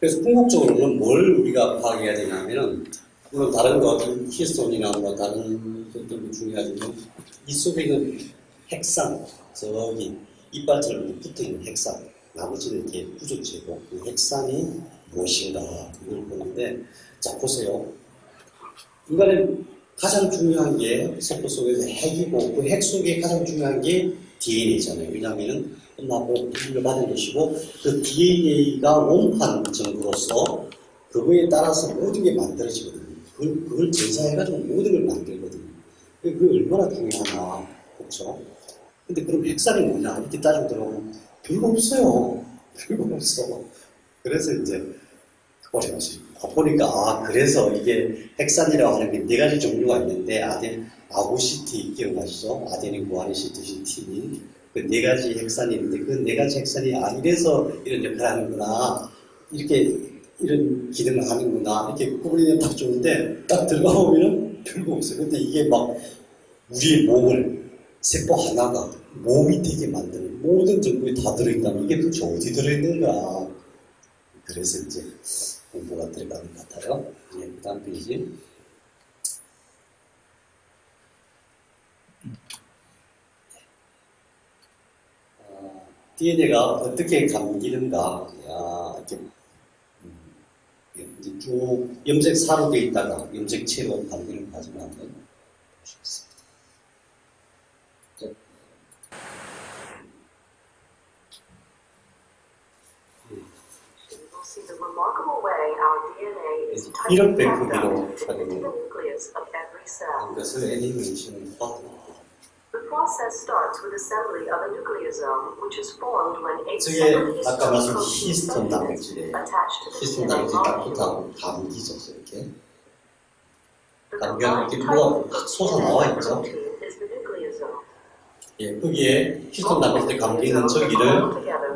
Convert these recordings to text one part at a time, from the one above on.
그래서 궁극적으로는 뭘 우리가 파악해야 되냐면은, 물론 다른 거, 히스톤이나 뭐 다른 것들도 중요하지만, 이 속에 있는 핵산, 저기 이빨처럼 붙어있는 핵산, 나머지는 이렇게 구조체고, 그 핵산이 무엇인가, 이걸 보는데, 자, 보세요. 인간의 가장 중요한 게 세포 속에서 핵이고, 그 핵 속에 가장 중요한 게 DNA잖아요. 왜냐하면 엄마하고 분리를 받은 것이고, 그 DNA가 원판 정도로서 그거에 따라서 모든 게 만들어지거든요. 그걸 전사해가지고 모든 걸 만들거든요. 그게 얼마나 중요하나, 그렇죠? 근데 그럼 핵산이 뭐냐? 이렇게 따지고 들어보면 별거 없어요. 별거 없어. 그래서 이제 어려워지. 보니까 그래서 이게 핵산이라고 하는 게 네 가지 종류가 있는데 아구시티 기억나시죠? 아데닌 구아닌 시토신 그 네 가지 핵산이 있는데 그 네 가지 핵산이 이래서 이런 역할을 하는구나. 이렇게 이런 기능을 하는구나. 이렇게 구분이 딱 좋은데 딱 들어가 보면은 별거 없어요. 근데 이게 막 우리의 몸을 세포 하나가 몸이 되게 만드는 모든 정보에 다 들어있다면 이게 도대체 어디 들어있는가. 그래서 이제 공부가 들어가는 것 같아요. 예, 그 다음 페이지. DNA가 어떻게 감기는가. 이렇게 쭉 염색사로 되어 있다가 염색체로 감기는 과정을 한번 보시겠습니다. 이런 백크기로 촬영한 것을 애니메이션으로 봤습니다. The process starts with assembly of a nucleosome, which is formed when 8 저게 separate 아까 말씀 proteins 히스톤 단백질이에요. attached to the 히스톤 DNA 단백질 딱 molecule. 붙어서 감기죠, 이렇게. The 감기가 combined 이렇게 type 뭐가 of 솟아 나와 있죠. protein is the nucleosome. 예, 거기에 히스톤 단백질 감기는 저기를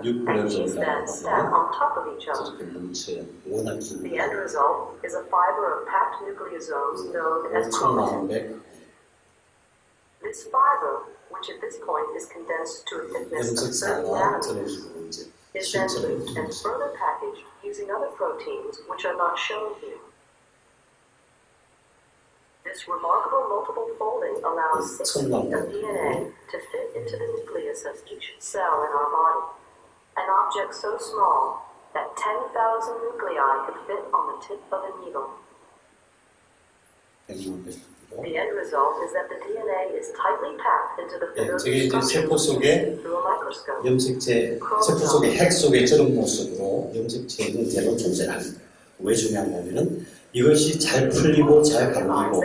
뉴클레오즘이라고 then stack 하고 on top of each other. 저렇게 뭉쳐요. 워낙 The 깁니다. end result is a fiber of packed nucleosomes known as chromatin. 5,400 This fiber, which at this point is condensed to a thickness of 30 염색사가 nanometers, 저런 식으로 이제 is then 실제로 looped and further packaged using other proteins which are not shown here. This remarkable multiple folding allows 6 feet of DNA to fit into the nucleus of each cell in our body, an object so small that 10,000 nuclei could fit on the tip of a needle. The end result is that the DNA is tightly packed into the 예, fibrous 저게 이제 세포 속에 through a microscope. 염색체, 세포 속의 핵 속의 저런 모습으로 염색체는 대로 존재를 합니다. 왜 중요하냐면은 이것이 잘 풀리고 잘 감기고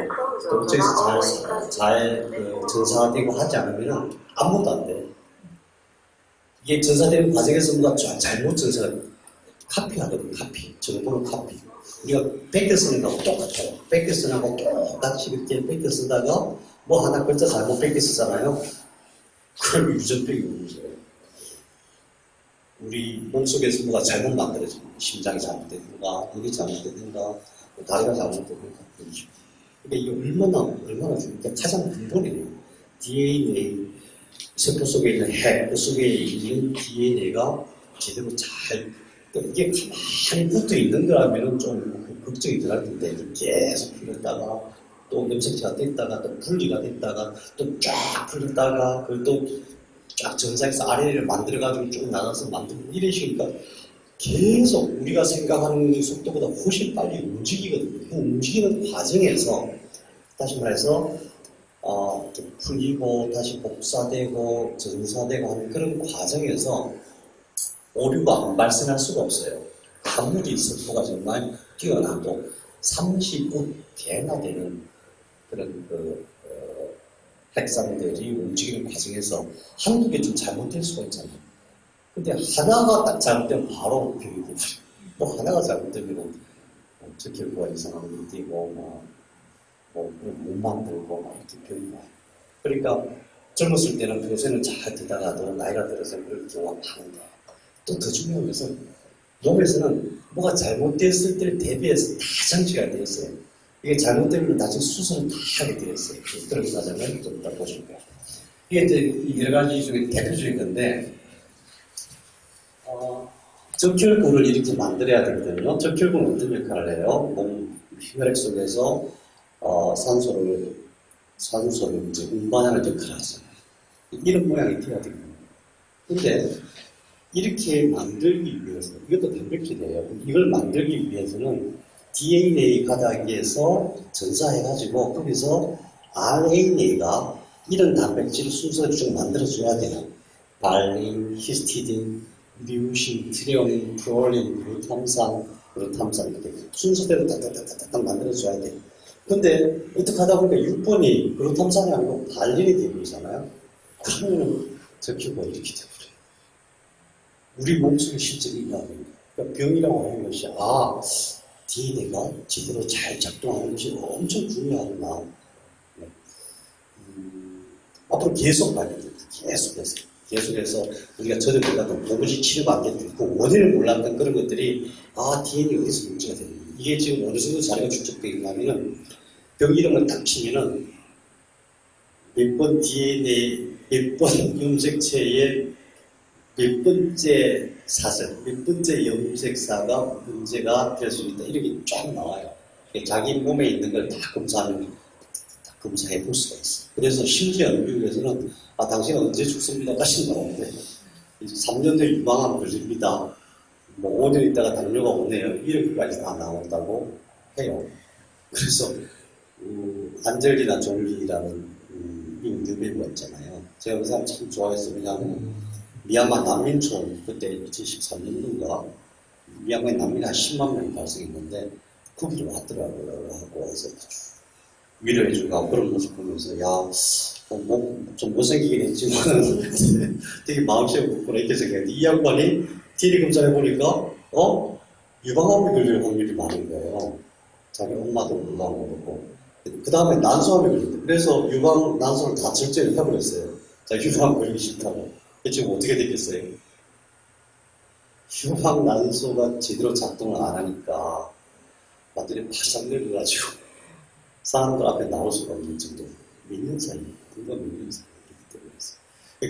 또 저기서 잘 전사되고 하지 않으면은 아무것도 안 돼요. 이게 전사되는 과정에서 뭔가 잘못 전사가 카피하거든요. 카피. 정보는 카피. 우리가 뺏겨 쓰는 거하고 똑같아요. 뺏겨 쓰는 거하고 똑같이 이렇게 뺏겨 쓰다가 뭐 하나 글자 잘못 뺏겨 쓰잖아요. 그럼 유전병이 오는 거예요. 우리 몸속에서 뭐가 잘못 만들어집니다. 심장이 잘못되든가, 눈이 잘못되든가, 다리가 잘못되든가. 그러니까 이게 얼마나 중요해. 가장 근본이에요. DNA, 세포 속에 있는 핵, 그 속에 있는 DNA가 제대로 잘, 이게 가만히 붙어 있는 거라면 좀 걱정이 들어갈 텐데, 계속 풀렸다가, 또 염색체가 됐다가, 또 분리가 됐다가, 또 쫙 풀렸다가, 그걸 또 쫙 전사해서 아래를 만들어가지고 쭉 나눠서 만들고 이러시니까 계속 우리가 생각하는 속도보다 훨씬 빨리 움직이거든요. 그 움직이는 과정에서, 다시 말해서, 좀 풀리고, 다시 복사되고, 전사되고 하는 그런 과정에서 오류가 안 발생할 수가 없어요. 아무리 세포가 정말 뛰어나도 30개나 되는 그런 핵산들이 움직이는 과정에서 한두 개 좀 잘못될 수가 있잖아요. 근데 하나가 딱 잘못되면 바로 병이 되고, 또 하나가 잘못되면 저 결과가 이상한 일이 되고, 못 만들고, 이렇게 병이 와요. 그러니까 젊었을 때는 요새는 잘 되다가도 나이가 들어서 그럴 경우가 많은데, 또 더 중요한 것은 몸에서는 뭐가 잘못됐을 때를 대비해서 다 장치가 되어 있어요. 이게 잘못되면 나중에 수술을 다 하게 되어 있어요. 그런 과정을 좀 이따 보실 거예요. 이게 이제 여러 가지 중에 대표적인 건데, 적혈구를 이렇게 만들어야 되거든요. 적혈구는 어떤 역할을 해요? 몸 혈액 속에서 산소를 이제 운반하는 역할을 하잖아요. 이런 모양이 돼야 됩니다. 근데 이렇게 만들기 위해서, 이것도 단백질이에요. 이걸 만들기 위해서는 DNA 바닥에서 전사해가지고 거기서 RNA가 이런 단백질을 순서를 쭉 만들어줘야 돼요. 발린, 히스티딘, 류신, 트레오닌, 프롤린, 그루탐산 이렇게 순서대로 딱딱딱딱 만들어줘야 돼요. 근데 어떻게 하다 보니까 6번이 그루탐산이 아니고 발린이 되어버리잖아요. 그러면 적혈구가 이렇게 돼버려요. 우리 몸속에 실제 일어납니다. 그러니까 병이라고 하는 것이 DNA가 제대로 잘 작동하는 것이 엄청 중요하구나. 네. 앞으로 계속 발견됩니다. 계속해서 우리가 전에 몰랐던 도무지 치료가 안 됐던 그 원인을 몰랐던 그런 것들이 DNA 어디서 문제가 되는 거예요. 이게 지금 어느 정도 자료가 축적되어 있냐면은 병 이름을 딱 치면은 몇 번 DNA, 몇 번 염색체의 몇 번째 사슬, 몇 번째 염색사가 문제가 될 수 있다. 이렇게 쫙 나와요. 자기 몸에 있는 걸 다 검사해 볼 수가 있어요. 그래서 심지어 미국에서는 당신은 언제 죽습니다. 하신 나오는데 3년 뒤에 유방암 걸립니다. 5년 있다가 당뇨가 오네요. 이렇게까지 다 나온다고 해요. 그래서 안젤리나 졸리라는 미국 여배우가 있잖아요. 제가 그 사람 참 좋아했어요. 왜냐하면 미얀마 난민촌, 그때 2013년도인가, 미얀마에 난민이 한 10만 명이 발생했는데, 거기를 왔더라고요. 하고 와서 위로해주고 하고 그런 모습 보면서, 좀 못생기긴 했지만, 되게 마음씨가 굵구나, 이렇게 생각했는데, 이 양반이 DNA 검사해보니까, 유방암이 걸릴 확률이 많은 거예요. 자기 엄마도 유방암 걸렸고. 그 다음에 난소암이 걸렸대. 그래서 난소를 다 절제를 해버렸어요. 유방암 걸리기 싫다고. 지금 어떻게 됐겠어요? 유방난소가 제대로 작동을 안 하니까 완전히 바싹 늙어가지고 사람들 앞에 나올 수가 없는 정도. 몇 년 사이, 불과 몇 년 사이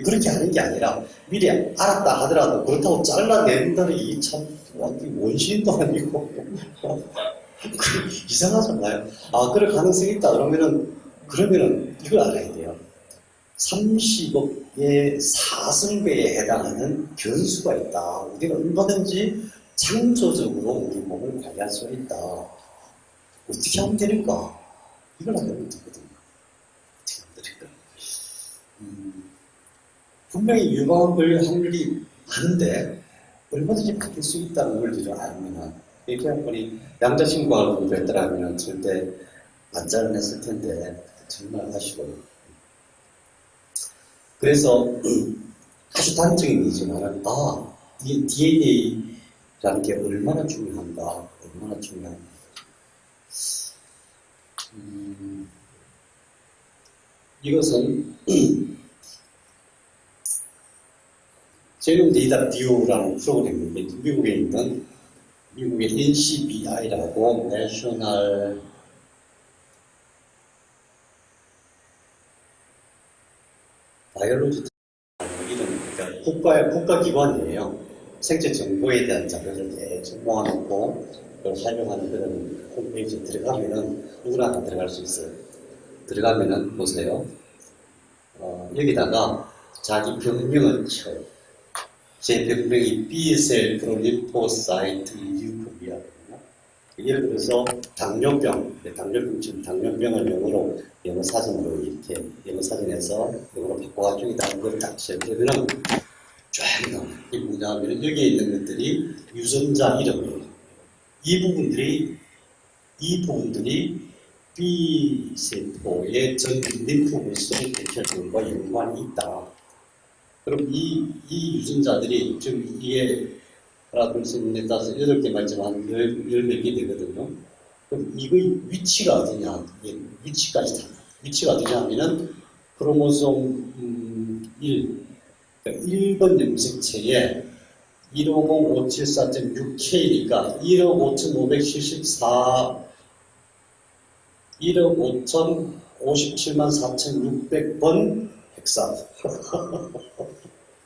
그렇게 하는 게 아니라 미리 알았다 하더라도 그렇다고 잘라낸다는 이 참 완전 원시인도 아니고 이상하잖아요. 그럴 가능성이 있다 그러면은 이걸 알아야 돼요. 30억의 사승배에 해당하는 변수가 있다. 우리가 얼마든지 창조적으로 우리 몸을 관리할 수가 있다. 어떻게 하면 되는가? 이걸 알면 되거든요. 어떻게 하면 되는가? 분명히 유방암 걸릴 확률이 많은데 얼마든지 바뀔 수 있다는 원리를 알면 이렇게 한 번이 남자친구가 그랬더라면 절대 안 잘라냈을 텐데 정말 아쉬워요. 그래서 아주 단적인 이지만은 이게 DNA라는 게 얼마나 중요한가, 이것은 제노 데이터 뷰라는 프로그램인데 미국에 있는 미국의 NCBI라고 내셔널 바이올로지 그러니까 국가기관이에요. 생체 정보에 대한 자료를 계속 모아놓고 그걸 활용하는 그런 홈페이지에 들어가면은 누구나 다 들어갈 수 있어요. 들어가면은 보세요. 여기다가 자기 병명을 쳐요. 제 병명이 B셀 프롤리포사이트 리우코비아거든요. 예를 들어서 당뇨병 지금 당뇨병을 영어 사전으로 이렇게 영어 사전에서 영어로 바꿔가지고 다른 걸 딱 치면 쫙 나와요. 이게 뭐냐면 여기에 있는 것들이 유전자 이름이에요. 이 부분들이 B세포의 전 림프구슬 백혈구과 연관이 있다. 그럼 이 유전자들이 지금 이게 하나, 둘, 셋, 넷, 다섯, 8개 말지만 한 열 몇 개 되거든요. 그럼 이거의 위치가 어디냐? 위치까지 다. 위치가 어디냐 하면은 크로모솜 1, 그러니까 1번 염색체에 150574.6K니까 1억 5,574, 1억 5,057만 4,600번 핵산.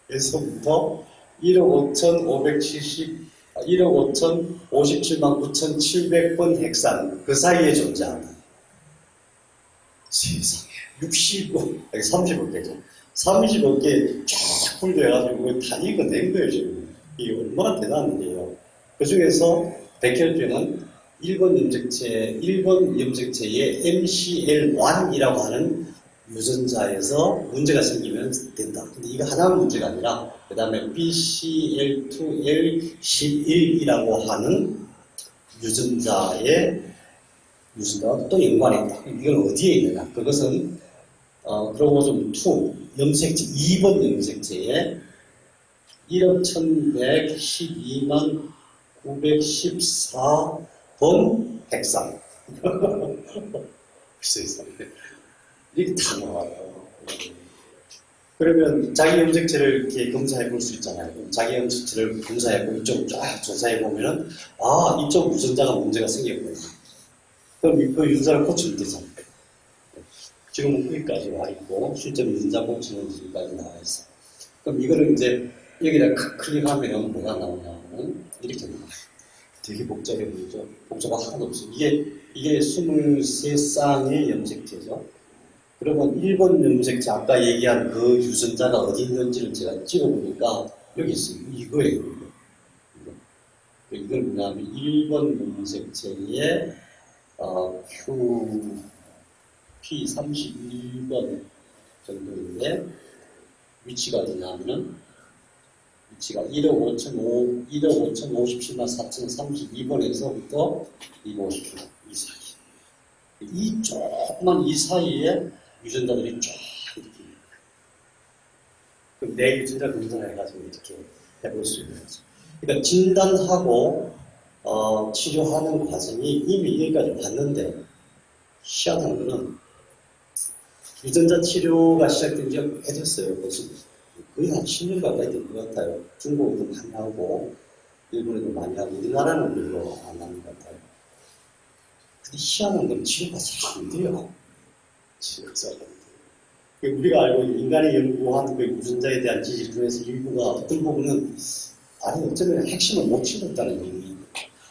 에서부터 1억 1억 5천 57만 9,700번 핵산 그 사이에 존재한다. 세상에 60억, 30억 개죠. 30억 개쫙 분류해가지고 다 읽어낸 거예요, 지금. 이게 얼마나 대단한 일이에요. 그 중에서 백혈병은 1번 염색체의 MCL1이라고 하는 유전자에서 문제가 생기면 된다. 근데 이거 하나는 문제가 아니라, 그 다음에 BCL2L11이라고 하는 유전자가 또 연관이 있다. 이건 어디에 있느냐? 그것은, 크로모솜 2, 염색체, 2번 염색체에 1억 1112만 914번 핵산. 세상에. 이렇게 다 나와요. 그러면 자기 염색체를 이렇게 검사해 볼 수 있잖아요. 자기 염색체를 검사해보고 이쪽 쫙 조사해 보면은, 아, 이쪽 유전자가 문제가 생겼구나. 그럼 그 유전자를 고치면 되잖아요. 지금은 거기까지 와 있고, 실제로 유전자 고치는 기술까지 나와 있어. 그럼 이거를 이제 여기다 클릭하면 뭐가 나오냐면, 이렇게 나와요. 되게 복잡해 보이죠? 복잡한 하나도 없어요. 이게 23쌍의 염색체죠. 그러면 1번 염색체, 아까 얘기한 그 유전자가 어디 있는지를 제가 찍어보니까 여기 있어요. 이거예요. 이걸 뭐냐면 1번 염색체의 P31번 정도인데 위치가 어디냐면은 위치가 1억 5,057만 4,032번에서부터 250km 이 사이. 이 조그만 이 사이에 유전자들이 쫙 이렇게. 그럼 내 유전자 검사해가지고 이렇게 해볼 수 있는 거죠. 그러니까 진단하고 치료하는 과정이 이미 여기까지 왔는데 희한한 거는 유전자 치료가 시작된 지가 꽤 됐어요. 벌써 거의 한 10년 가까이 된 것 같아요. 중국에도 많이 하고 일본에도 많이 하고 우리나라는 별로 안 하는 것 같아요. 근데 희한한 건 치료가 잘 안 돼요. 치료가 잘 안 돼요. 우리가 알고 있는 인간이 연구한 그 유전자에 대한 지식 중에서 일부가 어떤 부분은 아니 어쩌면 핵심을 못 치렀다는 얘기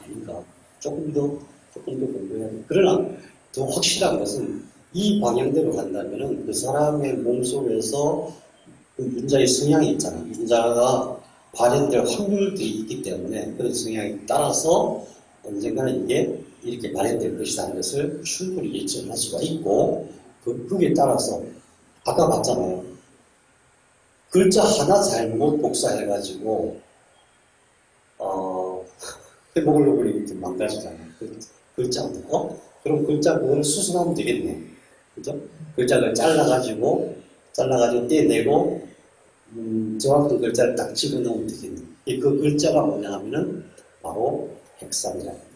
아닌가. 조금 더 공부해야 돼. 그러나 더 확실한 것은 이 방향대로 간다면은 그 사람의 몸속에서 그 유전자의 성향이 있잖아요. 유전자가 발현될 확률들이 있기 때문에 그런 성향에 따라서 언젠가는 이게 이렇게 발현될 것이라는 것을 충분히 예측할 수가 있고 거기에 따라서 아까 봤잖아요. 글자 하나 잘못 복사해가지고 헤모글로빈이 이렇게 망가지잖아요. 글자 하나. 그럼 글자 그거를 수술하면 되겠네. 그죠? 글자를 잘라가지고 떼내고 정확한 글자를 딱 집어넣으면 되겠네. 그 글자가 뭐냐 하면은 바로 핵산이라는 거예요.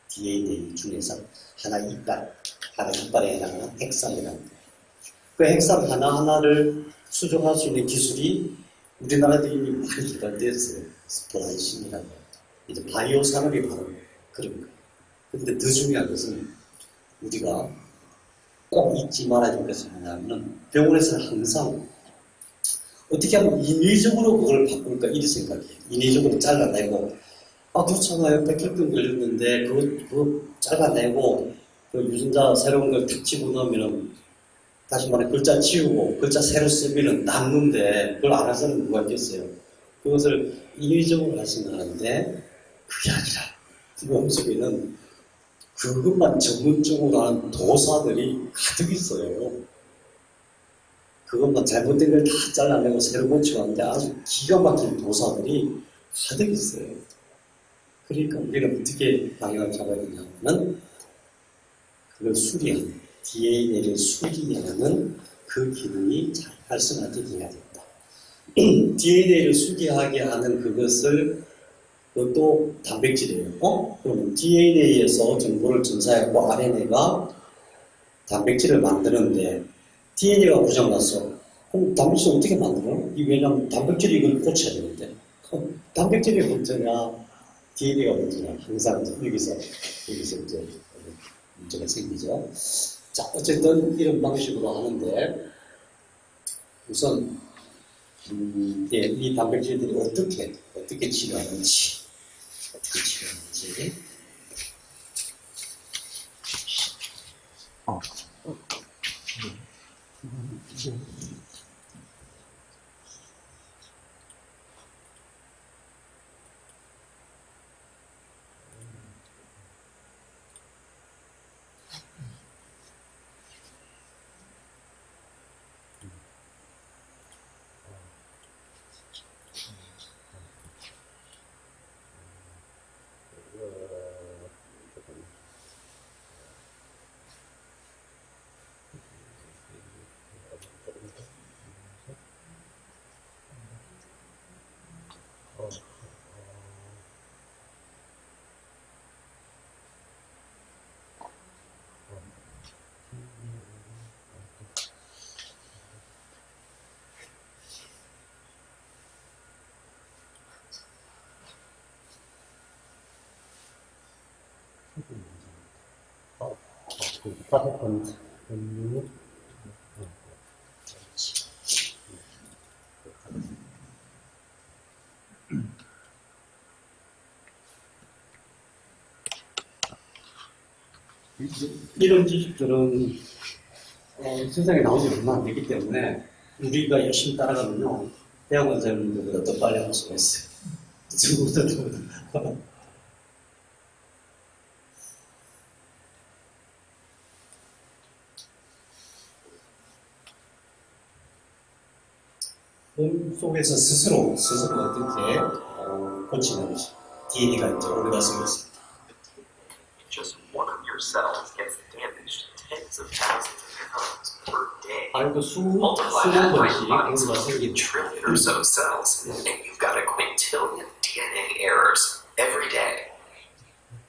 DNA 중에서 하나 이빨에 해당하는 핵산이라는 거예요. 그 핵산 하나하나를 수정할 수 있는 기술이 우리나라도 이미 많이 개발되었어요. 스플라이싱이라고. 이제 바이오 산업이 바로 그런 거예요. 근데 더 중요한 것은 우리가 꼭 잊지 말아야 될 것은 뭐냐면 병원에서는 항상 어떻게 하면 인위적으로 그걸 바꿀까 이런 생각이에요. 인위적으로 잘라내고 그렇잖아요. 백혈병 걸렸는데 그거 잘라내고 그 유전자 새로운 걸 탁 집어넣으면 다시 말해 글자 지우고 글자 새로 쓰면 남는데 그걸 안 할 사람은 누가 있겠어요. 그것을 인위적으로 하시는데 그게 아니라 몸속에는 그것만 전문적으로 하는 도사들이 가득 있어요. 그것만 잘못된 걸 다 잘라내고 새로 고쳐가는데 아주 기가 막힌 도사들이 가득 있어요. 그러니까 우리는 어떻게 방향을 잡아야 되냐면 그걸 수리하는 DNA를 수리하는 그 기능이 잘 활성화되게 해야 된다. DNA를 수리하게 하는 그것도 단백질이에요. 그러면 DNA에서 정보를 전사했고 RNA가 단백질을 만드는데 DNA가 고장났어. 그럼 단백질을 어떻게 만들어? 왜냐하면 단백질이 이걸 고쳐야 되는데. 단백질이 문제냐, DNA가 문제냐, 항상 여기서 이제 문제가 생기죠. 자, 어쨌든 이런 방식으로 하는데, 우선, 이 단백질들이 어떻게 치료하는지, 이제 다섯 번째 이런 지식들은 세상에 나온 지 얼마 안 됐기 때문에 우리가 열심히 따라가면요 대학 원생님들보다 더 빨리 할 수가 있어요. 지금부터 몸 속에서 스스로 어떻게 고치는지 DNA가 이제 오래가 쓰고 있습니다. Just one of your cells gets damaged tens of thousands of times per day. 발도 Multiply 수만 that by 번씩 your body's 오래가 100 생깁니다. trillion or so cells, and you've got a quintillion DNA errors every day.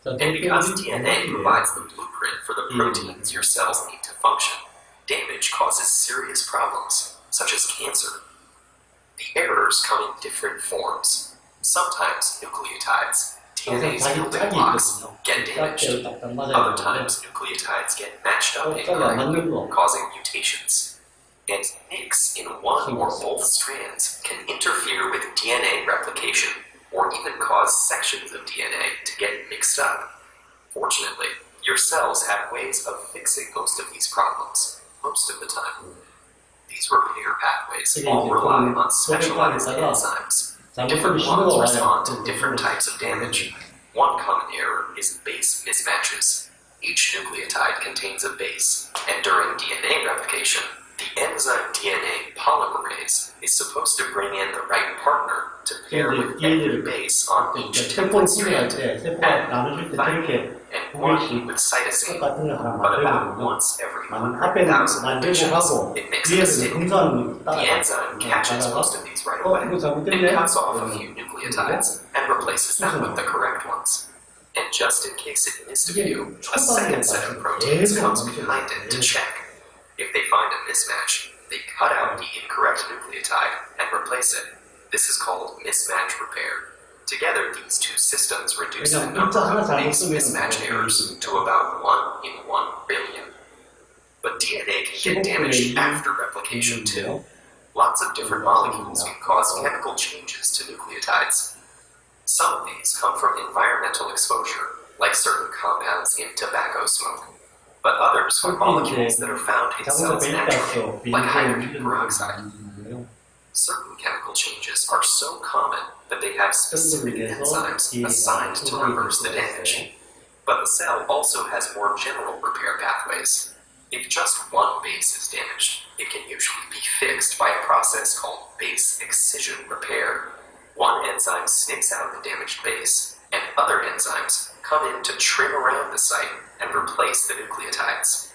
자, And because DNA provides the blueprint for the proteins your cells need to function, damage causes serious problems, such as cancer. The errors come in different forms. Sometimes nucleotides, DNA's building blocks, get damaged. Other times, nucleotides get matched up incorrectly, causing mutations. And nicks in one or both strands can interfere with DNA replication, or even cause sections of DNA to get mixed up. Fortunately, your cells have ways of fixing most of these problems, most of the time. These repair pathways all rely on specialized enzymes. Different ones respond to different types of damage. One common error is base mismatches. Each nucleotide contains a base, and during DNA replication, the enzyme DNA polymerase is supposed to bring in the right partner to pair with every base on each template strand, add thymine and guanine with cytosine. But about once every 100,000 divisions, it makes a mistake. The enzyme catches most of these right away and cuts off a few nucleotides and replaces them with the correct ones. And just in case it missed a few, a second set of proteins comes behind it to check. If they find a mismatch, they cut out the incorrect nucleotide and replace it. This is called mismatch repair. Together, these two systems reduce the number of base mismatch errors to about 1 in 1 billion. But DNA can get damaged after replication too. Lots of different molecules can cause chemical changes to nucleotides. Some of these come from environmental exposure, like certain compounds in tobacco smoke. But others are molecules that are found in cells naturally, like hydrogen peroxide. Certain chemical changes are so common that they have specific enzymes assigned to reverse the damage. But the cell also has more general repair pathways. If just one base is damaged, it can usually be fixed by a process called base excision repair. One enzyme snips out the damaged base, and other enzymes come in to trim around the site and replace the nucleotides.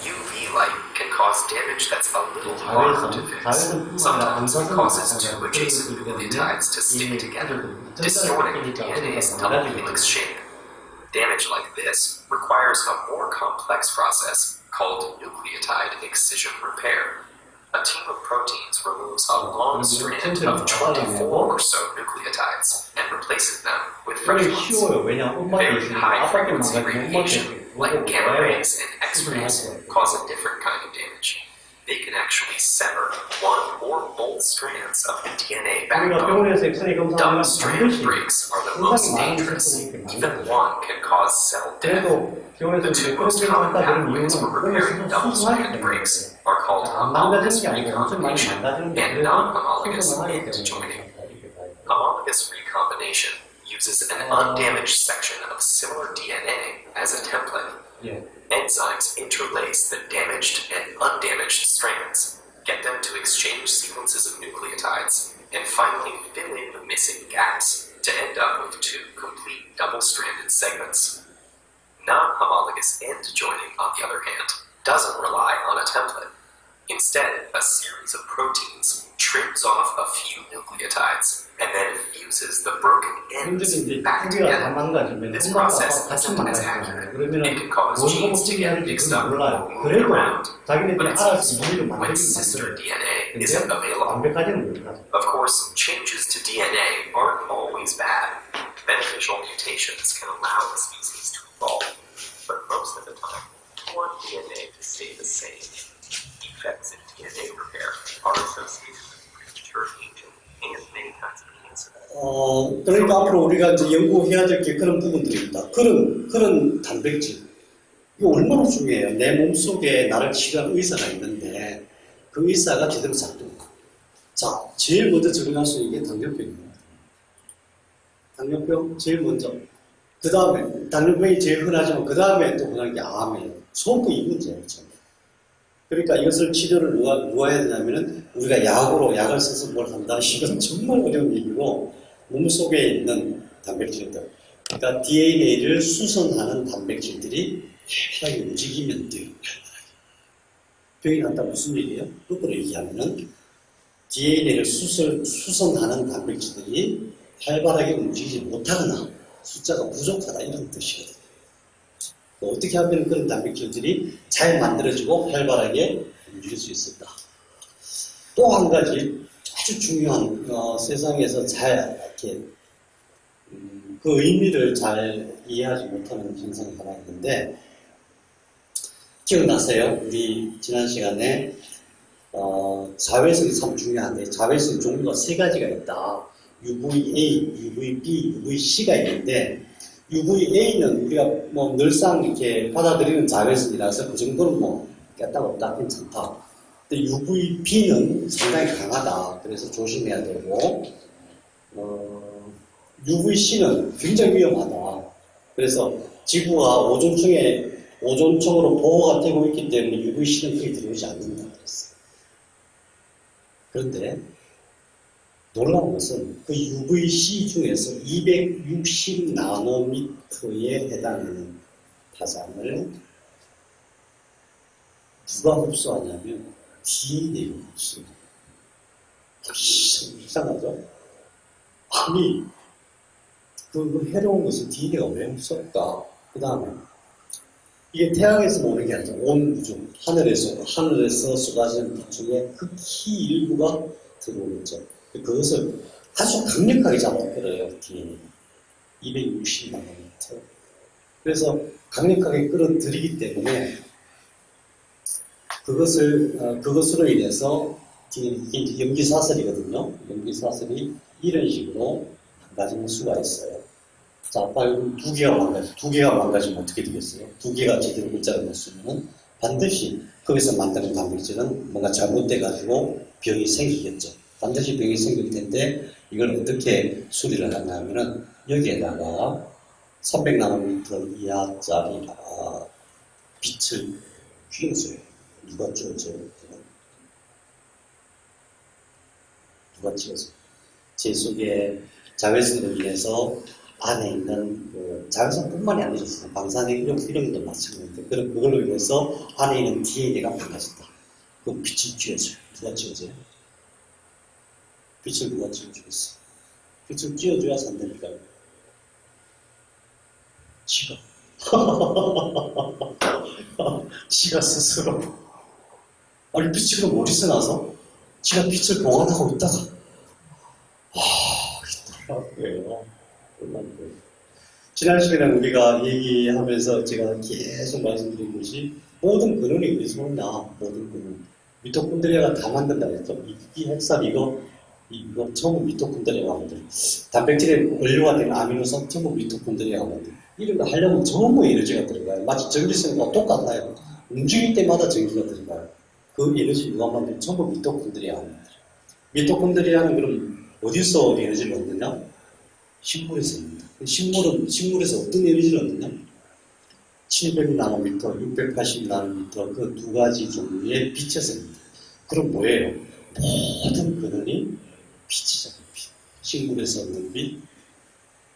UV light can cause damage that's a little harder to fix. Sometimes it causes two adjacent nucleotides to stick together, distorting the DNA's double helix shape. Damage like this requires a more complex process called nucleotide excision repair. A team of proteins removes a long strand of 24 or so nucleotides and replaces them with fresh ones. Very high-frequency radiation, like gamma rays and X-rays, cause a different kind of damage. They can actually sever one or both strands of the DNA 우리가 backbone. 병원에서 엑스레이 검사하면 Double-strand 반드시 breaks are the most 굉장히 많은 dangerous. 세포들이 이렇게 Even 많아요. one can cause cell death. 그래도 병원에서 The two 이제 most 그렇게 common 했다 그런 pathways 이유는 for 그걸 repairing 수술하기 double-strand 때문에 breaks are called 안 homologous 망가지는 게 아니고 엄청 많이 recombination 망가지는데 and 그래서 non-homologous 수술을 하기 end 때문에 joining. 이렇게 봐야 돼요. Homologous recombination uses an undamaged section of similar DNA as a template. 예. Enzymes interlace the damaged and undamaged strands, get them to exchange sequences of nucleotides, and finally fill in the missing gaps to end up with two complete double-stranded segments. Non-homologous end joining, on the other hand, doesn't rely on a template. Instead, a series of proteins trims off a few nucleotides and then fuses the broken ends 힘들게 이제 back 크기가 다 together. 망가지면 This 엄마가 process 같이 isn't as 망가지잖아요. accurate. 그러면은 It can cause 뭘 genes to 어떻게 get 하는지 mixed 그건 up 몰라요. or moved 그래도 around. But 자기네들이 it's 알아서 useful 무리를 when 만들긴 sister 만들어요. DNA 근데 isn't available. 완벽하지는 못하죠. Of course, changes to DNA aren't always bad. Beneficial mutations can allow a species to evolve, but most of the time, we want DNA to stay the same. Defects in DNA repair are associated with premature aging and many kinds of cancer. 그러니까 앞으로 우리가 이제 연구해야 될 게 그런 부분들입니다. 그런 단백질. 이거 얼마나 중요해요. 내 몸속에 나를 치료하는 의사가 있는데 그 의사가 제대로 작동합니다. 자, 제일 먼저 적응할 수 있는 게 당뇨병입니다. 당뇨병 제일 먼저. 그 다음에 당뇨병이 제일 흔하지만 그 다음에 또 흔한 게 암이에요. 처음부터 이 문제예요. 그러니까 이것을 치료를 누가 해야 되냐면은 우리가 약을 써서 뭘 한다. 이건 정말 어려운 얘기고 몸속에 있는 단백질들. 그러니까 DNA를 수선하는 단백질들이 활발하게 움직이면 돼요. 병이 난다 무슨 얘기예요? 거꾸로 얘기하면은 DNA를 수선하는 단백질들이 활발하게 움직이지 못하거나 숫자가 부족하다 이런 뜻이거든요. 어떻게 하면 그런 단백질들이 잘 만들어지고 활발하게 움직일 수 있을까? 또 한 가지 아주 중요한 세상에서 잘 이렇게 그 의미를 잘 이해하지 못하는 현상이 하나 있는데 기억나세요? 우리 지난 시간에 자외선이 참 중요한데 자외선 종류가 3가지가 있다. UVA, UVB, UVC가 있는데 UVA는 우리가 뭐 늘상 이렇게 받아들이는 자외선이라서 그 정도는 뭐 깼다 없다 괜찮다. 근데 UVB는 상당히 강하다. 그래서 조심해야 되고 UVC는 굉장히 위험하다. 그래서 지구가 오존층으로 보호가 되고 있기 때문에 UVC는 거의 들어오지 않는다 그랬어요. 그런데 놀라운 것은 그 UVC 중에서 260 나노미터에 해당하는 파장을 누가 흡수하냐면 DNA가 흡수합니다. 이상하죠? 아니, 그 해로운 것은 DNA가 왜 흡수할까? 그 다음에 이게 태양에서 오는 게 아니라 온 우주, 하늘에서 쏟아지는 빛 중에 극히 일부가 들어오겠죠. 그것을 아주 강력하게 잡아끌어요, DNA. 260나노미터. 그래서 강력하게 끌어들이기 때문에 그것으로 인해서 이게 이제 염기사슬이거든요. 염기사슬이 이런 식으로 망가지는 수가 있어요. 자, 빨리 2개가 망가지면 어떻게 되겠어요? 2개가 제대로 글자를 못 쓰면 반드시 거기서 만드는 단백질은 뭔가 잘못돼가지고 병이 생기겠죠. 반드시 병이 생길 텐데 이걸 어떻게 수리를 하냐면은 여기에다가 300나노미터 이하짜리 빛을 휘어줘요. 누가 찍어줘요? 누가 찍어줘요? 제 속에 자외선으로 인해서 안에 있는 자외선뿐만이 아니죠. 방사능 이런 것도 마찬가지인데 그걸로 인해서 안에 있는 DNA가 망가진다. 그 빛을 쥐어줘요. 누가 쥐어줘요? 빛을 누가 쥐어주겠어? 빛을 쥐어줘야 산다니까요. 지가. 지가 스스로. 아니 빛이 그럼 어디서 나서? 지가 빛을 보관하고 있다가 있더라고요. 지난 시간에 우리가 얘기하면서 제가 계속 말씀드린 것이 모든 근원이 어디서 오냐? 모든 근원. 미토콘드리아가 다 만든다 그랬죠. 이 핵산 이거 전부 미토콘드리아가 만든. 단백질의 원료가 된 아미노산 전부 미토콘드리아가 만든. 이런 거 하려면 전부 에너지가 들어가요. 마치 전기세가 똑같아요. 움직일 때마다 전기가 들어가요. 그 에너지 누가 만든? 전부 미토콘드리아가 만들어요. 미토콘드리아는 그럼 어디서 에너지를 얻느냐? 식물에서 얻는다. 식물에서 어떤 에너지를 얻느냐? 700나노미터, 680나노미터 그 두 가지 종류의 빛에서 얻는다. 그럼 뭐예요? 모든 근원이 빛이잖아요. 빛. 식물에서 얻는 빛.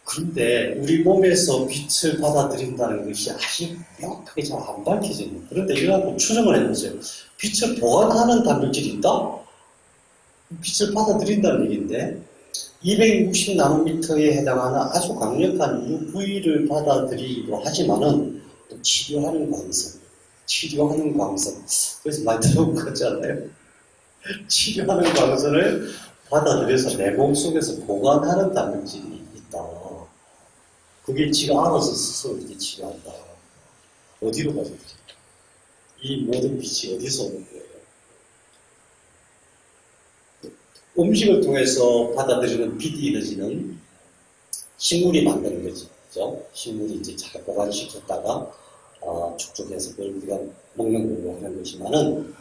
그런데 우리 몸에서 빛을 받아들인다는 것이 아직 명확하게 잘 안 밝혀져 있는. 그런데 이거 한번 추정을 해보세요. 빛을 보관하는 단백질이 있다? 빛을 받아들인다는 얘기인데 260나노미터에 해당하는 아주 강력한 UV를 받아들이기도 하지만은 또 치료하는 광선. 그래서 많이 들어본 것 같지 않아요? 치료하는 광선을 받아들여서 내 몸속에서 보관하는 단백질이 있다. 그게 지가 알아서 스스로 이렇게 치료한다. 어디로 가죠? 이 모든 빛이 어디서 오는 거예요? 음식을 통해서 받아들이는 빛 에너지는 식물이 만드는 거죠. 그죠? 식물이 이제 잘 보관시켰다가 축적해서 그걸 우리가 먹는 걸로 하는 것이지만은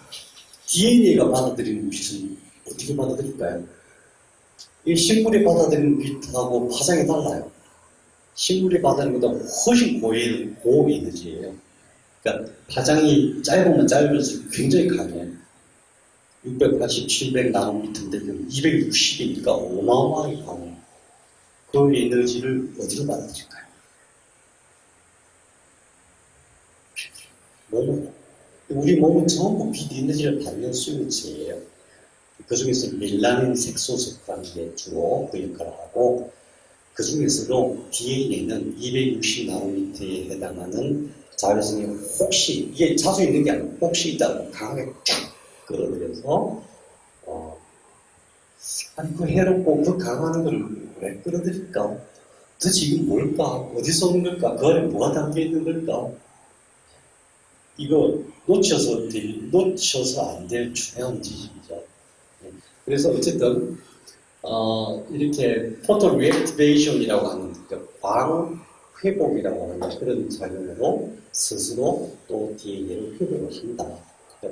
DNA가 받아들이는 빛은 어떻게 받아들일까요? 이 식물이 받아들이는 빛하고 파장이 달라요. 식물이 받아들이는 것보다 훨씬 고에너지예요. 그러니까 파장이 짧으면 짧을수록 굉장히 강해요. 680, 700나노미터인데 260이니까 어마어마하게 강해요. 그 에너지를 어디로 받아들일까요? 몸으로. 우리 몸은 전부 빛 에너지를 받는 수용체예요. 그 중에서 멜라닌 색소석이라는 게 주로 그 역할을 하고, 그 중에서도 DNA는 260나노미터에 해당하는 자외선이 혹시, 이게 자주 있는 게 아니고 혹시 있다고 강하게 쫙 끌어들여서 아니 그 해롭고 그 강한 걸 왜 끌어들일까? 도대체 이건 뭘까? 어디서 오는 걸까? 그 안에 뭐가 담겨 있는 걸까? 이거 놓쳐서 안 될 중요한 지식이죠. 그래서 어쨌든 이렇게 포토 리액티베이션이라고 하는 광 회복이라고 하는 그런 작용으로 스스로 또 DNA를 회복을 한다.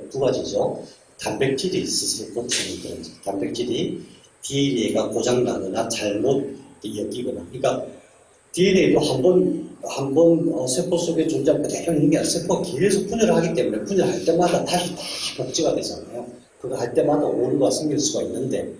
두 가지죠. 단백질이 스스로 고치는 그런 단백질이 DNA가 고장나거나 잘못 엮이거나. 그러니까 DNA도 한 번 세포 속에 존재하고 그대로 있는 게 아니라 세포가 계속 분열을 하기 때문에 분열할 때마다 다시 복제가 되잖아요. 그거 할 때마다 오류가 생길 수가 있는데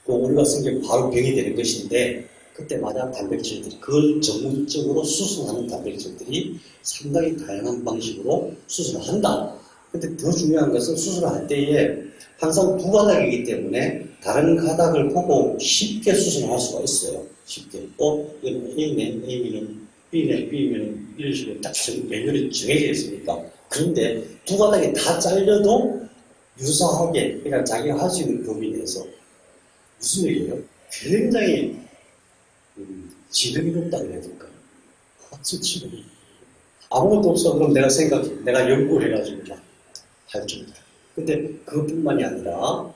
그 오류가 생기면 바로 병이 되는 것인데 그때마다 단백질들이 그걸 전문적으로 수술하는 단백질들이 상당히 다양한 방식으로 수술을 한다. 근데 더 중요한 것은 수술을 할 때에 항상 두 가닥이기 때문에 다른 가닥을 보고 쉽게 수술을 할 수가 있어요. 쉽게. 이건 A네, A면은 B네, B면은 이런 식으로 딱 매뉴얼이 정해져 있으니까. 그런데 두 가닥이 다 잘려도 유사하게, 그러니까 자기가 할 수 있는 범위 내에서. 무슨 얘기예요? 굉장히 지능이 높다고 해야 될까요? 아주 지능이. 아무것도 없어. 그럼 내가 연구를 해가지고 막 할 줄이다. 근데 그것뿐만이 아니라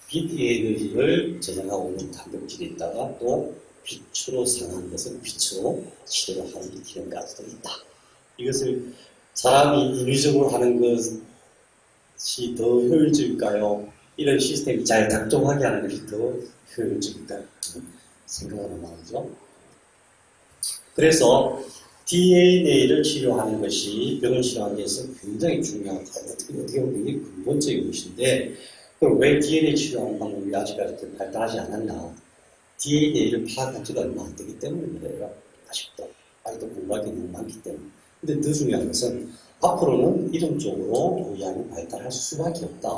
빛 에너지를 저장하고 있는 단백질이 있다가 또 빛으로 상한 것은 빛으로 치료를 하는 기능까지도 있다. 이것을 사람이 인위적으로 하는 것이 더 효율적일까요? 이런 시스템이 잘 작동하게 하는 것이 더 효율적일까요? 생각하는 말이죠. 그래서 DNA를 치료하는 것이 병을 치료하기 위해서 굉장히 중요하다. 어떻게 보면 굉장히 근본적인 것인데 그럼 왜 DNA 치료하는 방법이 아직까지 발달하지 않았나? DNA를 파악한 지가 얼마 안 되기 때문에 그래요. 아직도 공부할 게 너무 많기 때문에. 근데 더 중요한 것은 앞으로는 이런 쪽으로 의학이 발달할 수밖에 없다.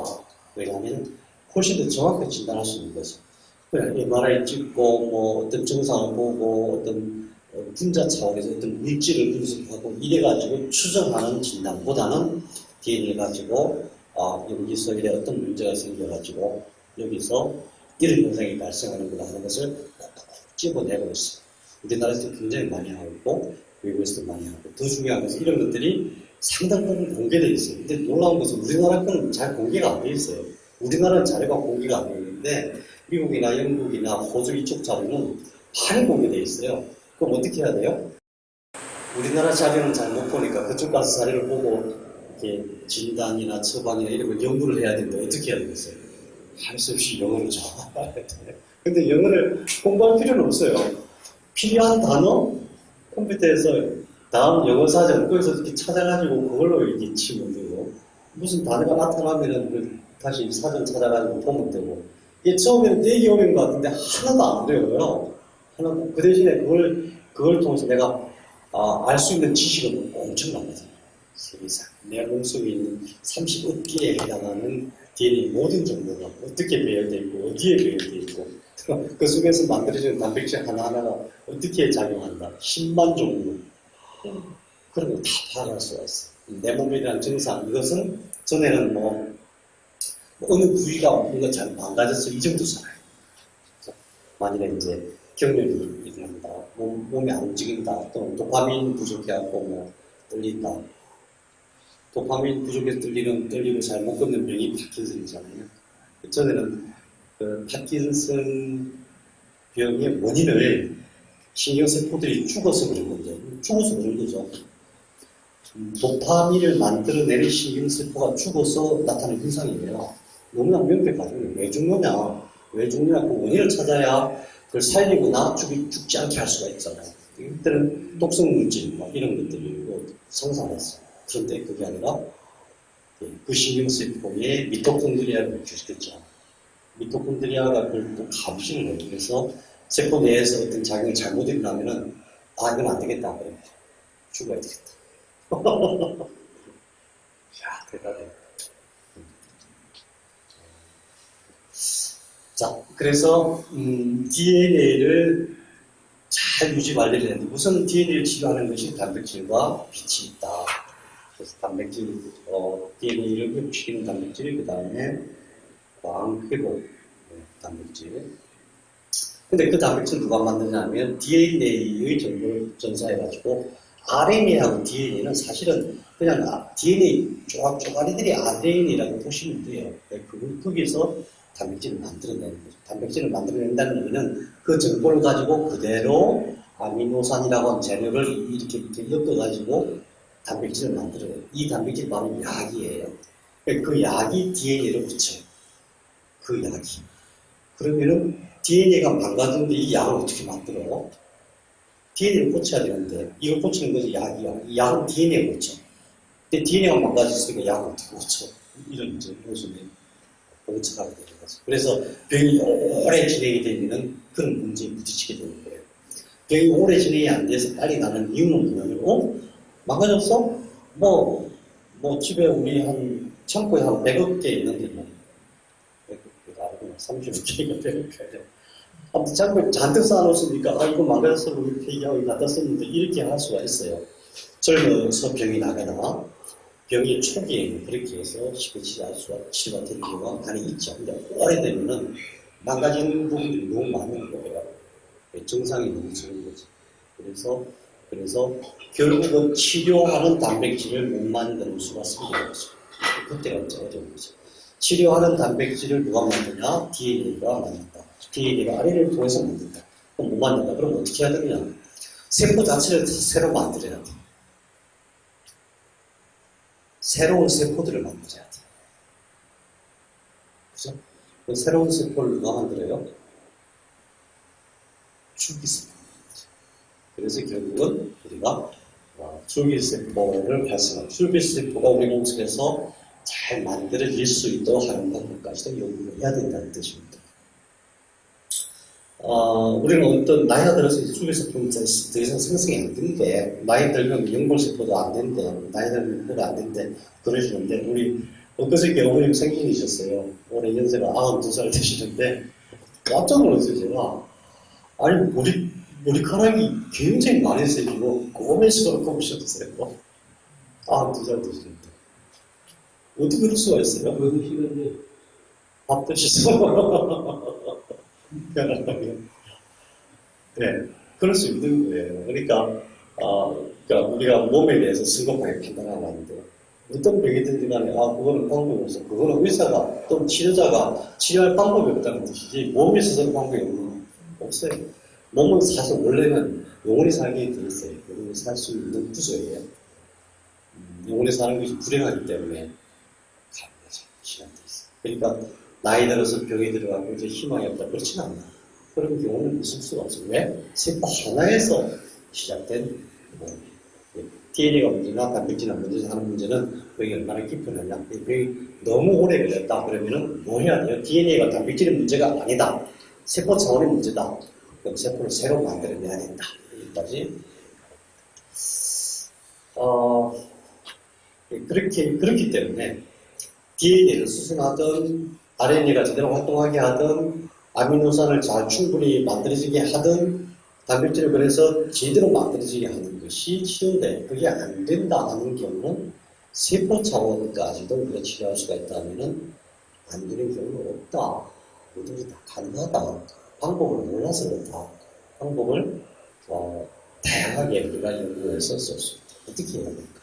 왜냐하면 훨씬 더 정확하게 진단할 수 있는 거죠. 그냥 MRI 찍고 어떤 증상을 보고 어떤 분자 차원에서 어떤 물질을 분석하고 이래가지고 추정하는 진단보다는 DNA 가지고 여기서 이래 어떤 문제가 생겨가지고 여기서 이런 현상이 발생하는구나 하는 것을 콕콕 집어내고 있어요. 우리나라에서 굉장히 많이 하고 외국에서도 많이 하고 더 중요한 것은 이런 것들이 상당 부분 공개되어 있어요. 근데 놀라운 것은 우리나라 거는 잘 공개가 안 돼 있어요. 우리나라는 자료가 공개가 안 되는데 미국이나 영국이나 호주 이쪽 자료는 많이 공개되어 있어요. 그럼 어떻게 해야 돼요? 우리나라 자료는 잘 못 보니까 그쪽 가서 자료를 보고 이렇게 진단이나 처방이나 이런 걸 연구를 해야 되는데 어떻게 해야 되겠어요? 할 수 없이 영어를 잘해야 돼요. 근데 영어를 공부할 필요는 없어요. 필요한 단어 컴퓨터에서 다음 영어 사전 거기서 이렇게 찾아가지고 그걸로 이렇게 치면 되고 무슨 단어가 나타나면은 다시 사전 찾아가지고 보면 되고 이게 처음에는 되게 어려운 것 같은데 하나도 안 어려워요. 하나도 그 대신에 그걸 통해서 내가 알 수 있는 지식은 엄청납니다. 세계상 내 몸속에 있는 30억개에 해당하는 DNA 모든 정보가 어떻게 배열되어 있고 어디에 배열되어 있고 그 속에서 만들어지는 단백질 하나하나가 어떻게 작용한다. 10만 종류 그런 거 다 파악할 수가 있어요. 내 몸에 대한 증상 이것은 전에는 뭐 어느 부위가 뭔가 잘 망가져서 이 정도 살아요. 만일에 이제 경련이 일어난다, 몸이 안 움직인다, 또는 도파민 부족해갖고 뭐 떨린다. 도파민 부족해서 떨리고 잘 못 걷는 병이 파킨슨이잖아요. 전에는 그 파킨슨 병의 원인을 신경세포들이 죽어서 그런 거죠. 죽어서 그런 거죠. 도파민을 만들어내는 신경세포가 죽어서 나타나는 현상이에요. 너무나 명백하죠. 왜 죽느냐? 왜 죽느냐? 그 원인을 찾아야 그걸 살리거나 죽지 않게 할 수가 있잖아요. 이때는 독성물질, 이런 것들이 생산했어요. 그런데 그게 아니라 그 신경세포에 미토콘드리아를 주셨겠죠. 미토콘드리아가 그걸 또 감시를 해요. 그래서 세포 내에서 어떤 작용이 잘못 일어나면은 이건 안 되겠다. 죽어야 되겠다. 야, 대단해. 자, 그래서 DNA를 잘 유지 관리를 해야 돼. 우선 DNA를 치료하는 것이 단백질과 빛이 있다. 그래서 단백질, DNA를 회복시키는 단백질, 그 다음에 광회복 단백질. 근데 그 단백질 누가 만드냐면 DNA의 정보를 전사해가지고 RNA하고 DNA는 사실은 그냥 DNA 쪼가리들이 RNA라고 보시면 돼요. 거기서 단백질을 만들어내는 거죠. 단백질을 만들어낸다는 의미는 그 정보를 가지고 그대로 아미노산이라고 하는 재료를 이렇게 엮어가지고 단백질을 만들어내요. 이 단백질 바로 약이에요. 그 약이 DNA를 붙여요. 그 약이. 그러면은 DNA가 망가졌는데 이 약을 어떻게 만들어? DNA를 고쳐야 되는데 이걸 고치는 것이 약이야. 이 약은 DNA가 고쳐. 근데 DNA가 망가졌으니까 약을 어떻게 고쳐? 이런 이제 요즘에 봉착하게 되는 거죠. 그래서 병이 오래 진행이 되면 그런 문제에 부딪히게 되는 거예요. 병이 오래 진행이 안 돼서 빨리 나는 이유는 뭐냐면 망가졌어? 뭐 집에 우리 한 창고에 한 100억 개 있는데 뭐 100억 개가 아니고 30억 개가 100억 개. 아무튼 창고에 잔뜩 쌓아놓으니까 이거 망가졌어 우리 폐기하고 갖다 썼는데 이렇게 할 수가 있어요. 젊어서 병이 나거나 병이 초기에는 그렇게 해서 쉽게 치료가 되는 경우가 많이 있죠. 근데 오래되면은 망가지는 부분들이 너무 많은 거예요. 증상이 너무 적은 거죠. 그래서 결국은 치료하는 단백질을 못 만드는 수가 생기는 거죠. 그때가 이제 어려운 거죠. 치료하는 단백질을 누가 만드냐? DNA가 만든다. DNA가 RNA를 통해서 만든다. 그럼 못 만든다. 그럼 어떻게 해야 되느냐? 세포 자체를 새로 만들어야 돼. 새로운 세포들을 만들어야 돼. 그죠? 그 새로운 세포를 누가 만들어요? 줄기세포. 그래서 결국은 우리가 줄기세포를 활성화, 줄기세포가 우리 몸속에서 잘 만들어질 수 있도록 하는 방법까지도 연구를 해야 된다는 뜻입니다. 우리는 어떤 나이가 들어서 줄기세포는 더 이상 생성이 안 되는데, 나이 들면 연골세포도 안 된대, 나이 들면 뼈가 안 된대, 그러시는데, 우리 엊그저께 어머님 생신이셨어요. 올해 연세가 92살 되시는데, 깜짝 놀랐어요, 제가. 아니, 머리카락이 굉장히 많이 생기고, 꼬매시도록 꼬으셨어요. 92살 되시는데. 어떻게 그럴 수가 있어요? 밥 드시죠? 편안하게. 네. 그럴 수 있는 거예요. 그러니까 우리가 몸에 대해서 성급하게 판단하면 안 돼요. 어떤 병이든지 간에 그거는 방법이 없어. 그거는 의사가 또는 치료자가 치료할 방법이 없다는 뜻이지 몸에 스스로 방법이 없어요. 몸은 사실 원래는 영원히 살게 돼 있어요. 영원히 살 수 있는 구조예요. 영원히 사는 것이 불행하기 때문에 가는 거죠. 시간이 있어요. 그러니까 나이 들어서 병이 들어가고 이제 희망이 없다. 그렇진 않나. 그런 경우는 있을 수가 없어요. 왜? 세포 하나에서 시작된 DNA가 문제나 단백질이나 문제나 하는 문제는 병이 얼마나 깊어졌냐. 병이 너무 오래 걸렸다. 그러면은 뭐 해야 돼요? DNA가 단백질의 문제가 아니다. 세포 차원의 문제다. 그럼 세포를 새로 만들어내야 된다. 여기까지. 그렇기 때문에 DNA를 수순하든 RNA가 제대로 활동하게 하든 아미노산을 잘 충분히 만들어지게 하든 단백질을 그래서 제대로 만들어지게 하는 것이 치료인데 그게 안 된다 하는 경우는 세포 차원까지도 우리가 치료할 수가 있다면 안 되는 경우는 없다. 모두 다 가능하다. 방법을 몰라서 그렇다. 방법을 다양하게 우리가 연구해서 쓸 수 있다. 어떻게 해야 될까?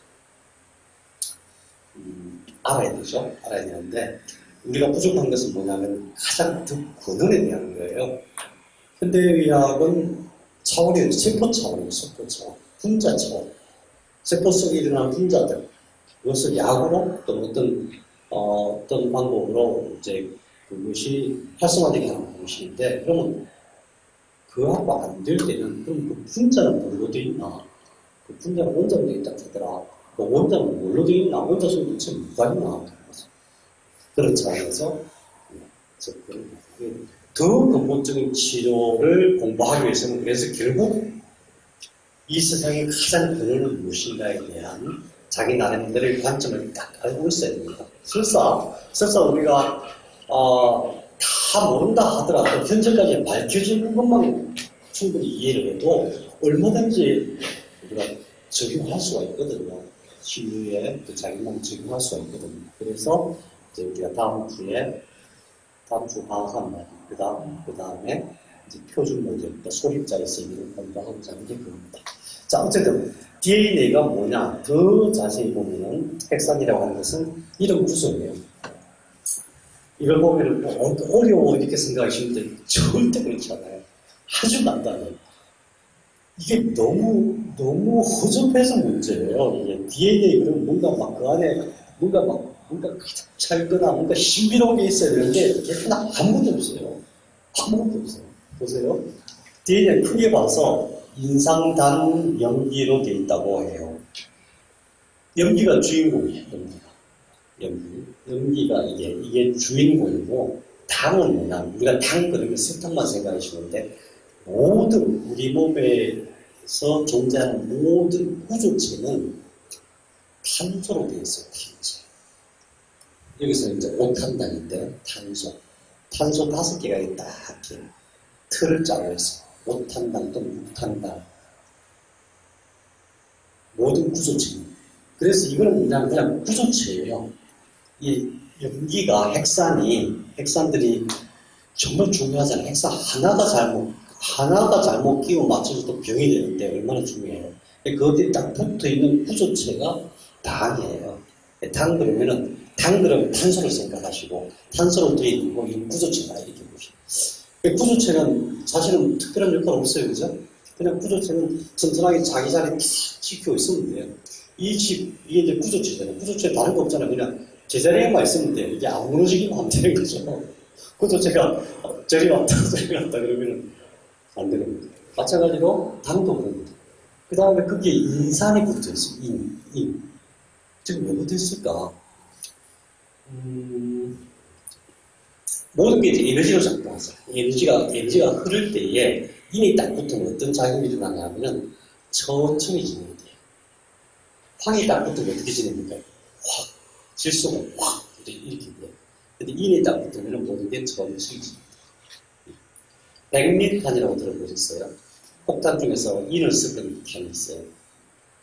알아야 되죠. 알아야 되는데 우리가 부족한 것은 뭐냐면 가장 근원에 대한 거예요. 현대의학은 차원이 세포 차원이에요. 세포 차원, 분자 차원. 세포 속에 일어나는 분자들. 이것을 약으로 또 어떤 방법으로 이제 그것이 활성화되게 하는 방식인데 그러면 그하고 안 될 때는 그럼 그 분자는 뭘로 되어 있나? 그 분자는 원자로 되어 있다 하더라. 그 원자는 뭘로 되어 있나? 원자 속에 도대체 뭐가 있나? 그런 차원에서 더 근본적인 치료를 공부하기 위해서는 그래서 결국 이 세상의 가장 근원은 무엇인가에 대한 자기 나름대로의 관점을 딱 알고 있어야 됩니다. 설사 우리가 다 모른다 하더라도 현재까지 밝혀지는 것만 충분히 이해를 해도 얼마든지 우리가 적용할 수가 있거든요. 치유에 자기만 적용할 수가 있거든요. 그래서 이제 우리가 다음 주 화학한 마디, 그 다음에 이제 표준 모델, 소립자의 세계를 공부하고자 하는 게 그겁니다. 자, 어쨌든 DNA가 뭐냐? 더 자세히 보면은 핵산이라고 하는 것은 이런 구조예요. 이걸 보면은 어려워 이렇게 생각하시는데 절대 그렇지 않아요. 아주 간단해요. 이게 너무 허접해서 문제예요. 이게 DNA 그러면 뭔가 막 그 안에 뭔가 가득 찰거나 뭔가 신비로운 게 있어야 되는데 이게 하나 아무것도 없어요. 아무것도 없어요. 보세요. DNA 크게 봐서 인상단 염기로 되어 있다고 해요. 염기가 주인공이에요. 염기가 이게 주인공이고 당은 뭐냐? 우리가 당 그러면 설탕만 생각하시는데 모든 우리 몸에서 존재하는 모든 구조체는 탄소로 되어 있어요. 탄소. 여기서 이제 5탄단인데 탄소 5개가 있다 이렇게 틀을 짜고 있어요. 5탄단 또는 6탄단 모든 구조체는. 그래서 이거는 그냥 구조체예요. 이 염기가 핵산들이 정말 중요하잖아요. 핵산 하나가 잘못 끼워 맞춰서도 병이 되는데 얼마나 중요해요. 그것들이 딱 붙어 있는 구조체가 당이에요. 당 그러면 탄소를 생각하시고 탄소로 되어 있는 거 이 구조체다 이렇게 보시죠. 구조체는 사실은 특별한 역할 없어요, 그죠? 그냥 구조체는 튼튼하게 자기 자리 탁 지키고 있으면 돼요. 이게 이제 구조체잖아요. 구조체 다른 거 없잖아요. 그냥 제자리에만 있으면 돼요. 이게 안 무너지기만 하면 되는 거죠. 구조체가 저리 왔다 저리 갔다 그러면 안 되는 거죠. 마찬가지로 당도 그런 거죠. 그 다음에 그게 인산이 붙어 있어요. 지금 왜 붙어 있을까? 모든 게 이제 에너지로 작동하죠. 에너지가 흐를 때에 인이 딱 붙으면 어떤 작용이 일어나냐면은 천천히 진행이 돼요. 황이 딱 붙으면 어떻게 진행됩니까? 확, 질소가 확, 이렇게 돼요. 근데 인이 딱 붙으면 모든 게 천천히 진행돼요. 백리탄이라고 들어보셨어요? 폭탄 중에서 인을 쓰던 탄이 있어요.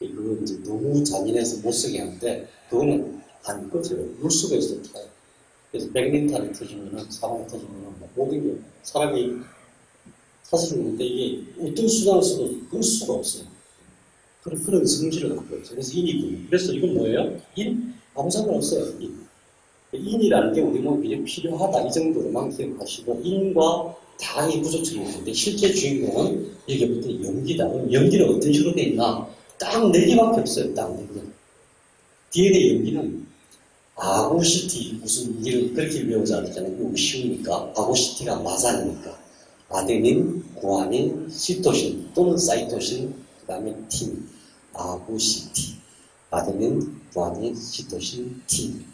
그건 이제 너무 잔인해서 못 쓰게 하는데, 그거는 안 꺼져요. 물속에서 타요. 그래서 백린탄이 터지면은, 사방이 터지면은, 모든 게, 사람이 사실은 근데 이게 어떤 수단을 써도 끌 수가 없어요. 그런 성질을 갖고 있죠. 그래서 인이군. 그래서 이건 뭐예요? 인? 아무 상관없어요. 인. 인이라는 게 우리 몸에 굉장히 필요하다. 이 정도로만 기억하시고, 인과 당이 부조적인 건데, 실제 주인공은 여기부터 연기다. 그럼 연기는 어떤 식으로 돼 있나? 딱 4개밖에 없어요. 딱 4개. DNA 연기는 아고시티, 무슨, 우리는 그렇게 배우지 않았잖아요. 너무 쉬우니까. 아고시티가 마산이니까. 아데닌, 구아닌, 시토신 또는 사이토신, 그 다음에 틴. 아고시티. 아데닌, 구아닌, 시토신, 틴.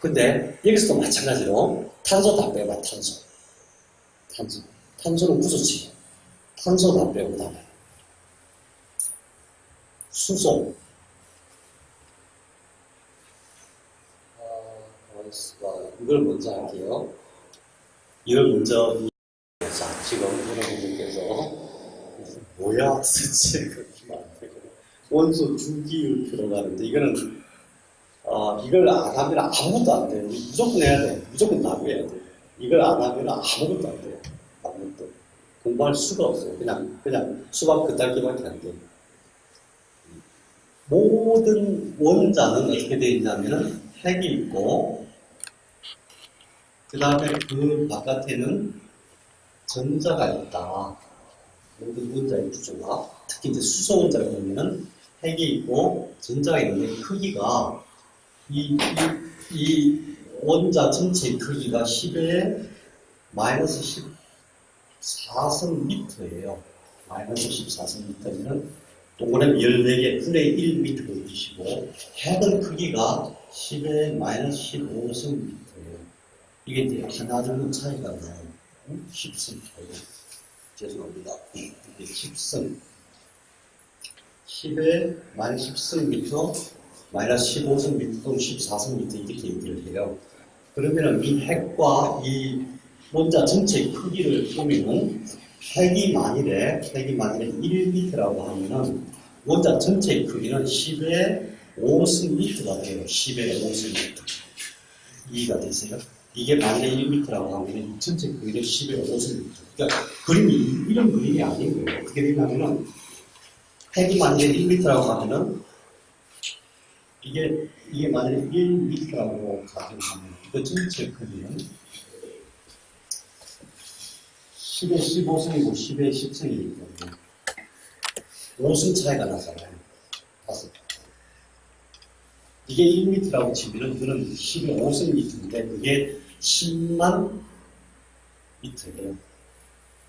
근데 여기서도 마찬가지로 탄소 다 빼봐, 탄소. 탄소는 부수치. 탄소 다 빼고 다 빼요. 수소. 이걸 먼저 할게요. 이걸 먼저, 자, 지금 여러분들께서, 뭐야, 도대체, 원소 주기율표로 가는데, 이거는, 이걸 안 하면 아무것도 안 돼요. 무조건 해야 돼. 무조건 나고해야 돼. 이걸 안 하면 아무것도 안 돼요. 아무것도. 공부할 수가 없어요. 그냥 수학 그 단계밖에 안 돼요. 모든 원자는 어떻게 되어 있냐면, 핵이 있고, 그 다음에 그 바깥에는 전자가 있다. 모든 원자의 구조가. 특히 이제 수소 원자를 보면은 핵이 있고 전자가 있는데 크기가 이 원자 전체의 크기가 10의 마이너스 14cm예요. 마이너스 14cm면 동그라미 14개 분의 1m 보여주시고 핵은 크기가 10의 마이너스 15cm예요. 이게 이제 하나 정도 차이가 나요. 10cm. 죄송합니다. 이게 10cm. 10의 마이너스 10cm, 마이너스 15cm 또는 14cm 이렇게 얘기를 해요. 그러면은 이 핵과 이 원자 전체의 크기를 보면은 핵이 만일에 1m라고 하면은 원자 전체의 크기는 10의 5cm가 돼요. 10의 5cm. 이해가 되세요? 이게 만일에 1m라고 하면 이 전체 크기는 10의 5cm. 그러니까 그림이 이런 그림이 아닌 거예요. 어떻게 되냐면은 핵이 만일에 1m라고 하면은 이게 만일에 1m라고 가정하면 그 전체 크기는 10의 15승이고 10의 10승이기 때문에 5승 차이가 나잖아요. 5. 이게 1m라고 치면은 이거는 10의 5승미터인데 그게 10만 미터예요.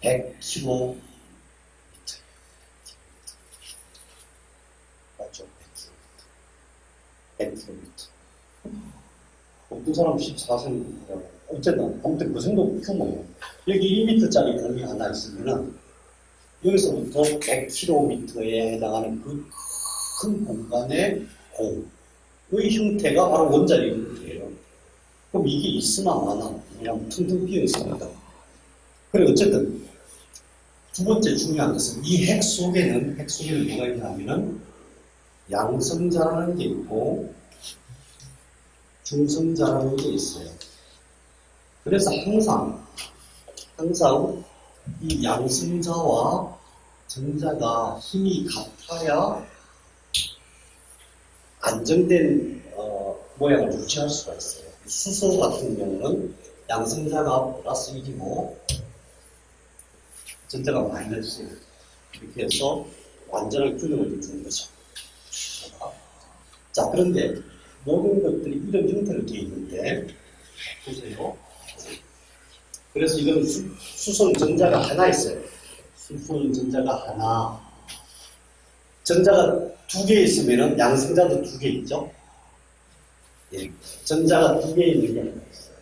100km. 맞죠? 100km. 어떤 사람은 14cm. 어쨌든, 아무튼 그 정도 규모예요. 여기 1m짜리 공이 하나 있으면은, 여기서부터 100km에 해당하는 그 큰 공간의 공의 형태가 바로 원자의 형태예요. 그럼 이게 있으나 마나, 그냥 퉁퉁 비어 있습니다. 그리고 어쨌든, 두 번째 중요한 것은 이 핵 속에는 뭐가 있냐면은, 양성자라는 게 있고, 중성자라는 게 있어요. 그래서 항상 이 양성자와 전자가 힘이 같아야 안정된 모양을 유지할 수가 있어요. 수소 같은 경우는 양성자가 플러스 1이고 전자가 마이너스 1. 이렇게 해서 완전한 균형을 이루는 거죠. 자, 그런데 모든 것들이 이런 형태로 되어 있는데 보세요. 그래서 이건 수소는 전자가 하나 있어요. 수소는 전자가 하나. 전자가 2개 있으면 양성자도 2개 있죠. 예. 전자가 2개 있는 게 하나 있어요.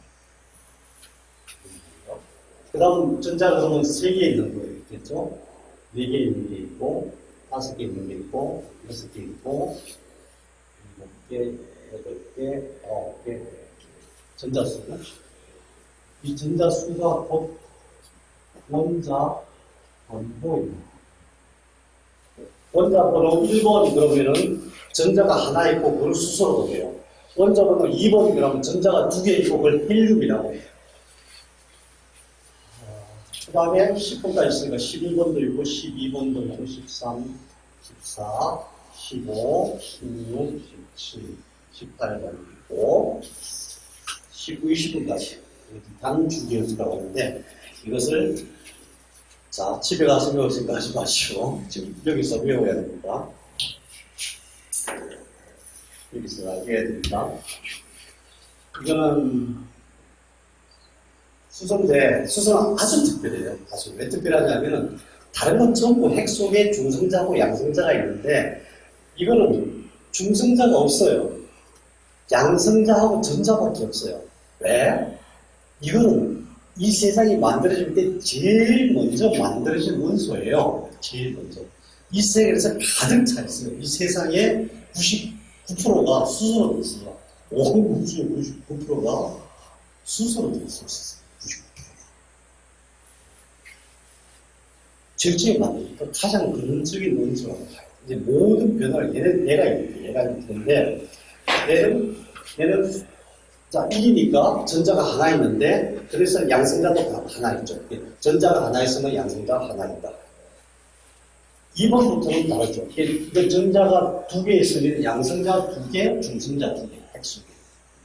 그 다음 전자가 그러면 3개 있는 거 있겠죠. 4개 있는 게 있고 5개 있는 게 있고 6개 있고 7개, 8개, 9개 전자수는 이 전자수가 곧 원자 번호입니다. 원자 번호 1번 그러면은 전자가 하나 있고 그걸 수소로 해요. 원자 번호 2번 그러면 전자가 2개 있고 그걸 헬륨이라고 해요. 그 다음에 10번까지 있으니까 11번도 있고 12번도 있고 13, 14, 15, 16, 17, 18번 있고 19, 20번까지 단주기 연습이라고 하는데 이것을 자 집에 가서 외울 생각하지 마시고 지금 여기서 외워야 됩니다. 여기서 외워야 됩니다. 이거는 수소인데 수소는 아주 특별해요. 아주 왜 특별하냐면은 다른 건 전부 핵 속에 중성자하고 양성자가 있는데 이거는 중성자가 없어요. 양성자하고 전자밖에 없어요. 왜? 이거는 이 세상이 만들어질 때 제일 먼저 만들어진 원소예요. 제일 먼저. 이 세계에서 가득 차 있어요. 이 세상의 99%가 수소로 되어 있어요. 온 우주의 99%가 수소로 되어 있어요. 99%. 절제에 만드니까 가장 근원적인 원소라고 봐요. 이제 모든 변화를 얘가 있는데 얘는 자 1이니까 전자가 하나 있는데 그래서 양성자도 하나 있죠. 전자가 하나 있으면 양성자가 하나 있다. 2번부터는 다르죠. 이게 전자가 2개 있으면 양성자 2개, 중성자 2개, 핵수.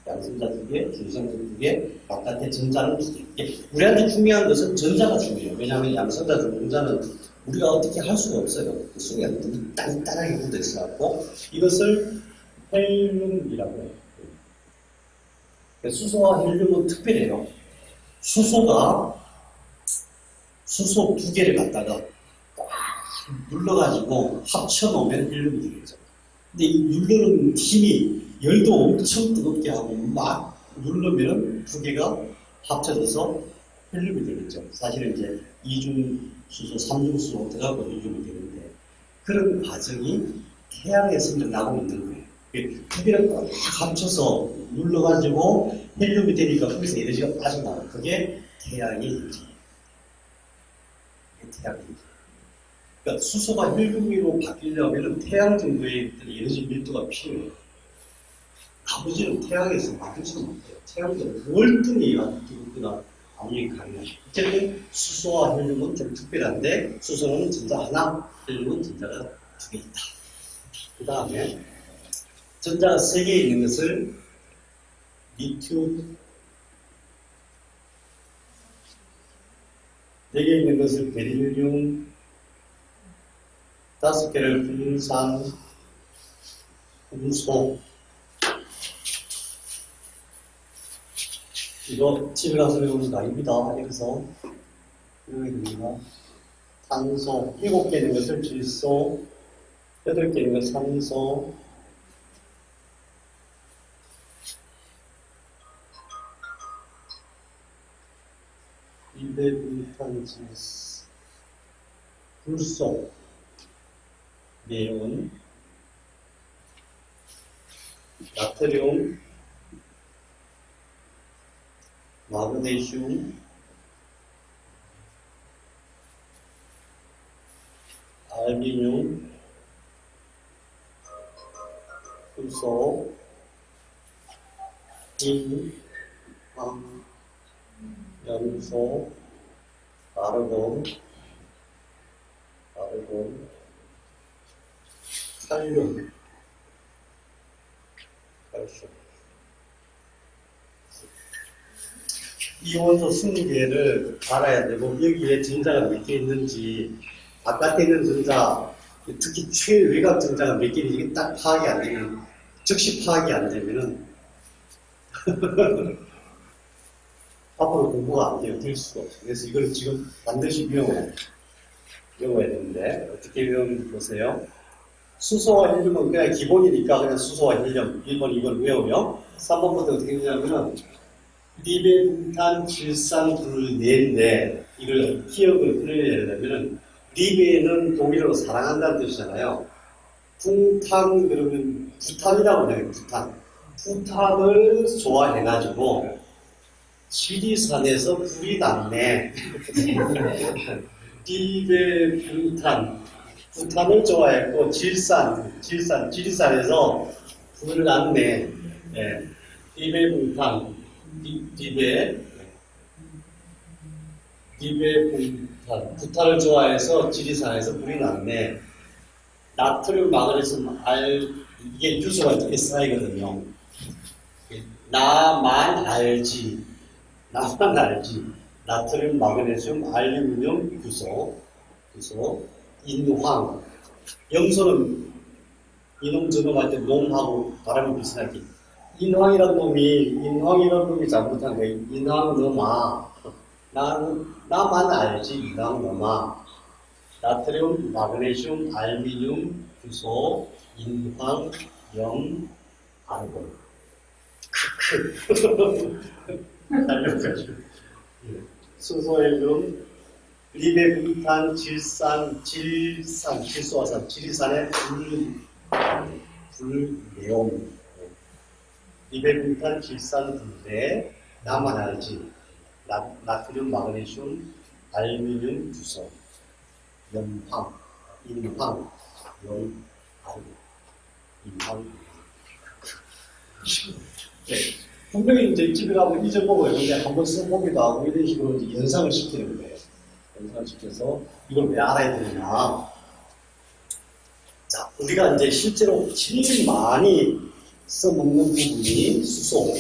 양성자 2개, 중성자 2개, 바깥에 전자는 2개. 우리한테 중요한 것은 전자가 중요해요. 왜냐하면 양성자, 중성자는 우리가 어떻게 할 수가 없어요. 그 속에 단단하게 묻어 있어갖고 이것을 헬륨이라고 해요. 수소와 헬륨은 특별해요. 수소 2개를 갖다가 딱 눌러가지고 합쳐놓으면 헬륨이 되겠죠. 근데 이 누르는 힘이 열도 엄청 뜨겁게 하고 막 누르면 2개가 합쳐져서 헬륨이 되겠죠. 사실은 이제 2중 수소, 3중 수소 들어가고 헬륨이 되는데 그런 과정이 태양에서 나고 있는 거예요. 2개를 딱 합쳐서 눌러가지고 헬륨이 되니까 거기서 에너지가 빠져나와요. 그게 태양의 에너지예요. 태양의 에너지. 그러니까 수소가 헬륨으로 바뀌려면 태양 정도의 에너지 밀도가 필요해요. 나머지는 태양에서 만들 수는 없어요. 태양도 월등히 뜨겁거나 아무리 강해요. 어쨌든 수소와 헬륨은 좀 특별한데 수소는 전자 하나, 헬륨은 전자가 2개 있다. 그 다음에 전자가 3개 있는 것을 리튬, 4개 있는 것을 베릴륨, 5개를 분산, 금속. 이거 집에 가서 외우는 거 아닙니다. 여기서 외워야 됩니다. 탄소, 7개 있는 것을 질소, 8개 있는 것 산소, 이베불탄질소, 불소, 네온, 나트륨, 마그네슘, 알비늄, 수소, 진, 황, 염소, 아르곤, 칼륨, 칼슘. 이 원소 20개를 알아야 되고 여기에 전자가 몇 개 있는지 바깥에 있는 전자 특히 최외곽 전자가 몇 개 있는지 딱 파악이 안 되면 즉시 파악이 안 되면은 앞으로 공부가 안 돼요. 될 수가 없어요. 그래서 이걸 지금 반드시 외워야 되는데 어떻게 외우는지 보세요. 수소와 헬륨은 그냥 기본이니까 그냥 수소와 헬륨 1번, 2번 외우며 3번부터 어떻게 되냐면은 리베분탄, 질산, 불, 네인데 이걸 기억을 끌어야 되려면 리베는 독일어로 사랑한다는 뜻이잖아요. 붕탄 그러면 부탄이라고 해요. 부탄을 좋아해가지고 지리산에서 불이 났네. 리베분탄 부탄을 좋아했고 지리산에서 불을 났네. 네. 리베분탄 리베 부타를 좋아해서 지리산에서 불이 났네. 나트륨, 마그네슘, 이게 유수가 이렇게 쌓이거든요. 나만 알지. 나트륨, 마그네슘, 알루미늄, 규소, 인황. 염소는 이놈 저놈 할 때 놈하고 발음이 비슷하게. 인황이란 놈이 잘못한 거예요. 인황 너마. 나만 알지. 인황 너마. 나트륨, 마그네슘, 알루미늄, 규소, 인황, 염, 알곤. 알려가지고. 순서에는 리베부탄, 질소화산, 지리산의 불내용. 리베부탄, 질산, 불내, 나만 알지. 나트륨, 마그네슘, 알루미늄, 규소, 염황, 인황, 염, 알곤, 인황. 네. 분명히 이제 집에 가면 잊어먹어요. 근데 한번 써보기도 하고 이런 식으로 이제 연상을 시키는 거예요. 연상을 시켜서 이걸 왜 알아야 되느냐. 자, 우리가 이제 실제로 제일 많이 써먹는 부분이 수소,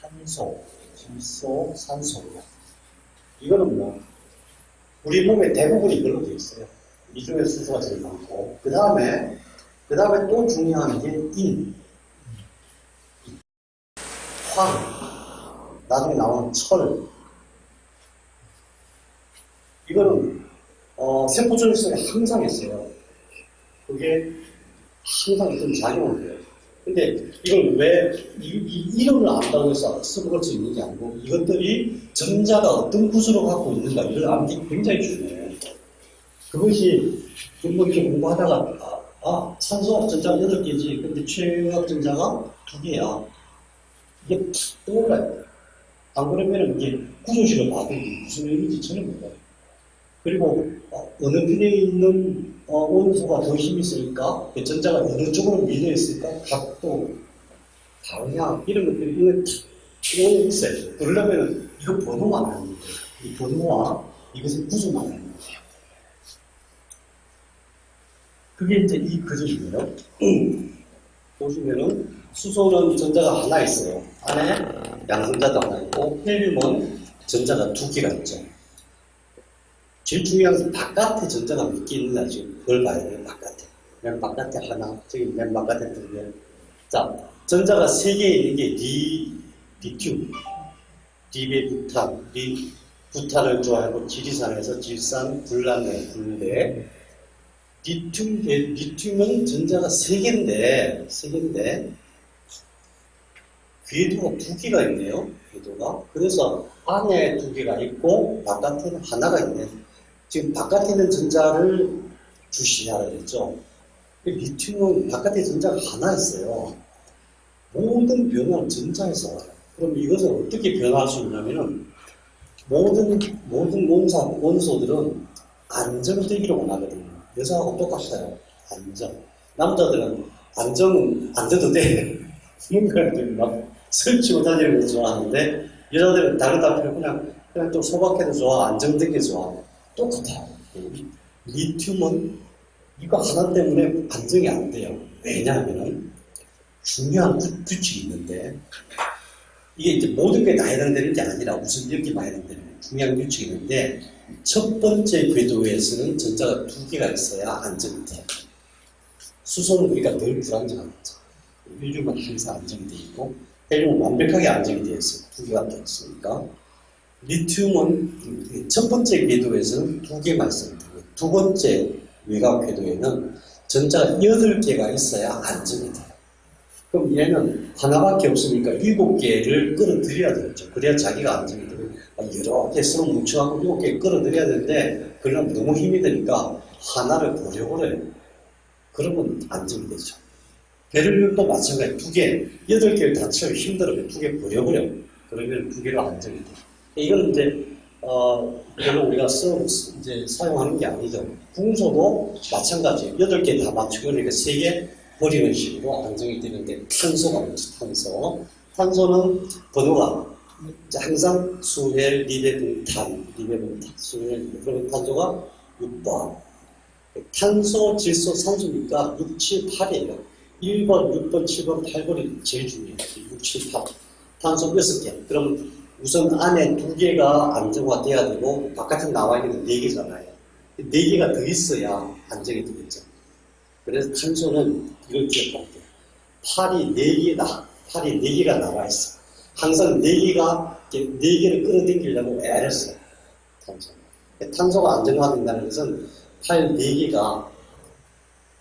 탄소, 질소, 산소예요. 이거는 뭐 우리 몸의 대부분이 이걸로 되어 있어요. 이 중에 수소가 제일 많고 그 다음에 또 중요한 게 황, 나중에 나오는 철. 이거는 세포전 속에 항상 있어요. 그게 항상 좀 작용을 해요. 근데 이걸 왜 이름을 안다고 해서 써먹을 수 있는 게 아니고 이것들이 전자가 어떤 구조를 갖고 있는가 이걸 아는 게 굉장히 중요해요. 그것이 좀 이렇게 공부하다가 산소 전자가 8개지. 근데 최악 전자가 2개야. 이게 탁 떠올라요. 안 그러면 이게 구조식을 봐도 무슨 의미인지 전혀 몰라요. 그리고 어느 편에 있는 원소가 더 힘이 있을까? 그 전자가 어느 쪽으로 밀려 있을까? 각도, 방향 이런 것들이 이거 있어요. 그러려면 이거 번호만 아는 거예요. 이 번호와 이것의 구조만 아는 거예요. 그게 이제 이 그림이에요. 보시면은 수소는 전자가 하나 있어요. 안에 양성자도 하나 있고 헬륨은 전자가 2개가 있죠. 제일 중요한 건 바깥에 전자가 몇 개 있는가 지금 그걸 봐야 돼요. 바깥에. 맨 바깥에 하나, 저기 맨 바깥에 2개. 자, 전자가 3개 있는 게 리튬, 리베부탄, 부탄을 좋아하고 지리산에서 질산, 불내. 리튬은 전자가 3개인데 궤도가 2개가 있네요. 궤도가. 그래서 안에 2개가 있고 바깥에는 하나가 있네. 지금 바깥에 있는 전자를 주시하라 그랬죠. 리튬은 바깥에 전자가 하나 있어요. 모든 변화는 전자에서 와요. 그럼 이것을 어떻게 변화할 수 있냐면은 모든 원소들은 안정되기를 원하거든요. 여자하고 똑같아요. 안정. 남자들은 안정은 안 돼도 돼. 뭔가를 막 설치고 다니는 걸 좋아하는데 여자들은 다르다 필요 그냥 좀 소박해도 좋아. 안정되게 좋아. 똑같아요. 리튬은 이거 하나 때문에 안정이 안 돼요. 왜냐하면 중요한 규칙이 있는데 이게 이제 모든 게 다 해당되는 게 아니라 우선 이렇게만 해당되는 중요한 규칙이 있는데 첫 번째 궤도에서는 전자가 2개가 있어야 안정이 돼요. 수소는 그러니까 늘 불안정하겠죠. 헬륨은 항상 안정되어 있고 헬륨은 완벽하게 안정이 되어 있어요. 2개가 더 있으니까. 리튬은 첫 번째 궤도에서는 2개만 있어요. 두 번째 외곽 궤도에는 전자가 8개가 있어야 안정이 돼요. 그럼 얘는 하나밖에 없으니까 7개를 끌어들여야 되겠죠. 그래야 자기가 안정이 돼요. 여러 개 서로 뭉쳐갖고 7개 끌어들여야 되는데 그러면 너무 힘이 드니까 하나를 버려버려요. 그러면 안정이 되죠. 베릴륨도 마찬가지 2개, 8개를 다 채워 힘들어요. 2개 버려버려. 그러면 2개로 안정이 돼요. 이건 이제 별로 우리가 이제 사용하는 게 아니죠. 궁소도 마찬가지예요. 8개 다 맞추고 그러니까 3개 버리는 식으로 안정이 되는데 탄소가 뭐지? 탄소는 번호가 항상 수헬, 리베분, 탄, 수헬, 리베. 그러면 탄소가 6번. 탄소, 질소, 산소니까 6, 7, 8이에요. 1번, 6번, 7번, 8번이 제일 중요해요. 6, 7, 8. 탄소 6개. 그럼 우선 안에 2개가 안정화돼야 되고, 바깥에 나와 있는 건 4개잖아요. 4개가 더 있어야 안정이 되겠죠. 그래서 탄소는 이걸 기억할게요. 8이 4개다. 8이 4개가 나와 있어. 항상 4개를 끌어당기려고 애를 써요. 탄소. 탄소가 안정화된다는 것은 8 4개가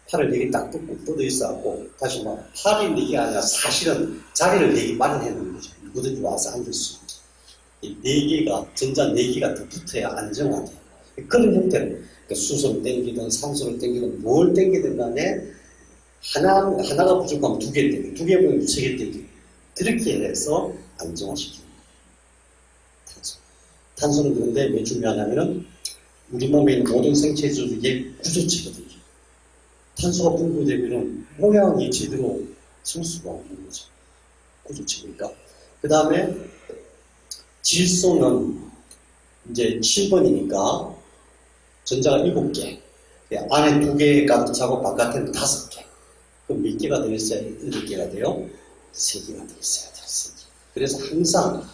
8을 4개 딱 붙고 뻗어 있어갖고 다시 막 8이 4개가 아니라 사실은 자리를 4개 마련해 놓는 거죠. 누구든지 와서 앉을 수 있게. 이 4개가 전자 4개가 더 붙어야 안정화돼요. 그런 형태로 그러니까 수소를 땡기든 산소를 땡기든 뭘 땡기든 간에 하나가 부족하면 2개 땡기고 2개 보면 3개 땡기고 그렇게 해서 안정화시키는 탄소. 탄소는 그런데 왜 중요하냐면은 우리 몸에 있는 모든 생체 조직의 구조체거든요. 탄소가 분포되면은 모양이 제대로 쓸 수가 없는 거죠. 구조체니까. 그 다음에 질소는 이제 7번이니까 전자가 7개. 안에 2개 가득 차고 바깥에는 5개. 그럼 몇 개가 되어있어야 8개가 돼요? 3개가 되어있어야 돼요. 3개. 그래서 항상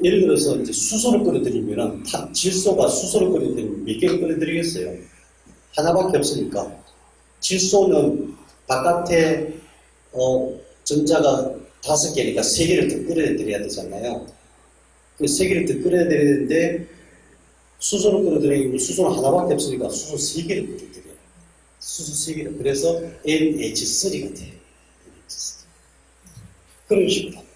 예를 들어서 이제 수소를 끌어들이면은 질소가 수소를 끌어들이면 몇 개를 끌어들이겠어요? 하나밖에 없으니까 질소는 바깥에 전자가 5개니까 3개를 더 끌어들여야 되잖아요. 그 3개를 더 끌어야 되는데 수소를 끌어들이면 수소는 하나밖에 없으니까 수소 3개를 끌어들여요. 수소 3개를. 그래서 NH3가 돼요. 그런 식으로.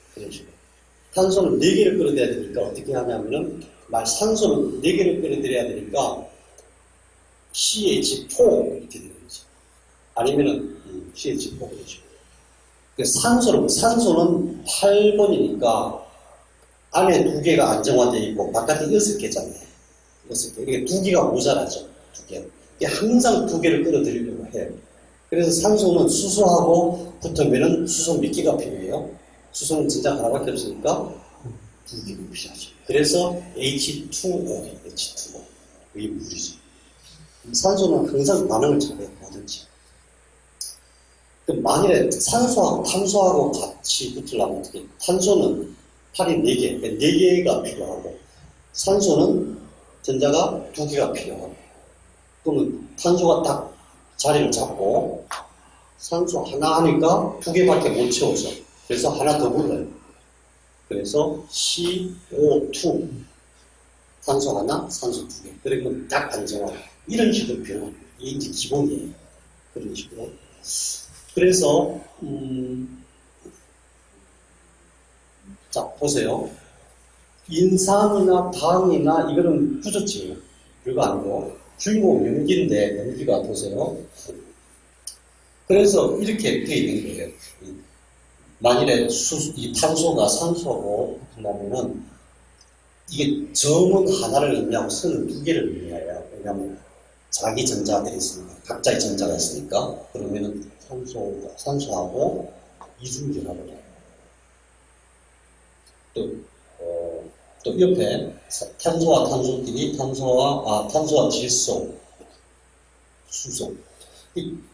탄소는 4개를 끌어들여야 되니까 어떻게 하냐면은 산소는 4개를 끌어들여야 되니까 CH4 이렇게 되는 거죠. 아니면은 CH4 그러죠. 산소는 8번이니까 안에 2개가 안정화되어 있고 바깥에 6개잖아요. 6개. 이게 2개가 모자라죠. 2개. 이게 항상 2개를 끌어들이려고 해요. 그래서 산소는 수소하고 붙으면은 수소 몇 개가 필요해요? 수소는 진짜 하나밖에 없으니까 2개가 필요하죠. 그래서 H2O. 이게 물이죠. 산소는 항상 반응을 잘해요. 뭐든지. 만일에 산소하고 탄소하고 같이 붙으려면 어떻게? 탄소는 8이 4개, 4개가 필요하고, 산소는 전자가 2개가 필요하고, 그러면 탄소가 딱 자리를 잡고, 산소 하나 하니까 2개밖에 못 채워져. 그래서 하나 더 불러요. 그래서 CO2. 산소 하나, 산소 2개. 그러면 딱 안정화. 이런 식으로 변화해요. 이게 이제 기본이에요. 그런 식으로. 그래서 자 보세요. 인산이나 당이나 이거는 구조체예요. 별거 아니고 주인공 염기인데 보세요. 그래서 이렇게 되어 있는 거예요. 만일에 이 탄소가 산소하고 붙는다면은 이게 점은 하나를 의미하고 선은 2개를 의미해요. 왜냐하면 자기 전자들이 있으니까 각자의 전자가 있으니까 그러면은 산소하고 이중결합을 해요. 또 옆에 탄소와 탄소끼리 탄소와 질소, 수소.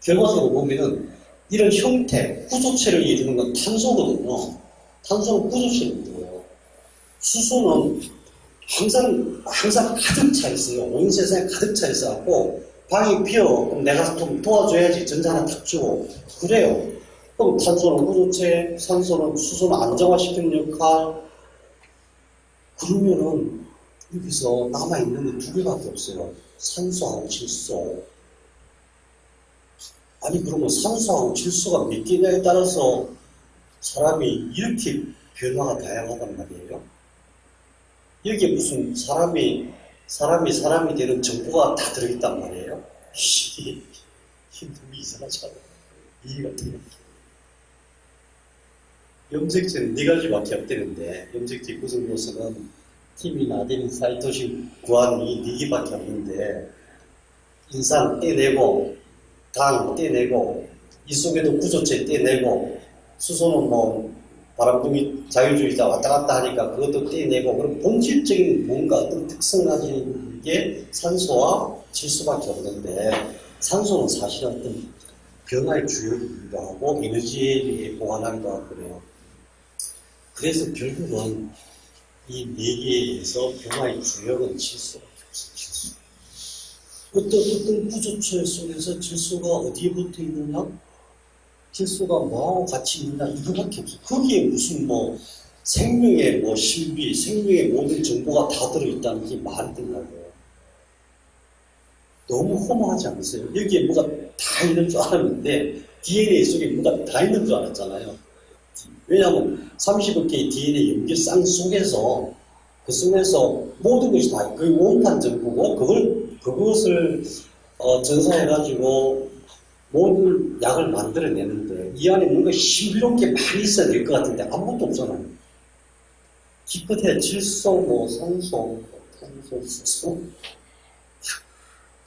결과적으로 보면은 이런 형태, 구조체를 이루는 건 탄소거든요. 탄소는 구조체를 이루어요. 수소는 항상 가득 차 있어요. 온 세상에 가득 차 있어갖고 방이 비어. 그럼 내가 좀 도와줘야지. 전자 하나 탁 주고. 그래요. 그럼 탄소는 구조체, 산소는 수소는 안정화시키는 역할. 그러면은 여기서 남아있는 건 2개밖에 없어요. 산소하고 질소. 아니 그러면 산소하고 질소가 몇 개냐에 따라서 사람이 이렇게 변화가 다양하단 말이에요. 여기에 무슨 사람이 되는 정보가 다 들어있단 말이에요. 이게 너무 이상하잖아. 이해가 돼요. 염색체는 4가지밖에 없대는데 염색체 구성 요소는 팀이나 아데닌, 사이토신, 구안이 4개밖에 없는데 인산 떼내고 당 떼내고 이 속에도 구조체 떼내고 수소는 바람둥이 자유주의자 왔다 갔다 하니까 그것도 떼내고, 그런 본질적인 뭔가 어떤 특성 가진 게 산소와 질소밖에 없는데, 산소는 사실은 어떤 변화의 주역이기도 하고 에너지에 보관하기도 하고 그래요. 그래서 결국은 이 네 개에서 변화의 주역은 질소가 없어요. 질소. 어떤 구조체 속에서 질소가 어디에 붙어 있느냐? 질소가 뭐하고 같이 있느냐? 이거밖에 없어. 거기에 무슨 뭐 생명의 뭐 신비, 생명의 모든 정보가 다 들어있다는 게 말이 되냐고. 너무 허무하지 않으세요? 여기에 뭐가 다 있는 줄 알았는데 DNA 속에 뭐가 다 있는 줄 알았잖아요. 왜냐하면 30억 개의 DNA 연결상 속에서 그 속에서 모든 것이 다 거의 원판 정보고 그것을 전사해가지고 모든 약을 만들어내는데 이 안에 뭔가 신비로운 게 많이 있어야 될 것 같은데 아무것도 없잖아요. 기껏해 질소, 뭐 산소, 탄소, 수소.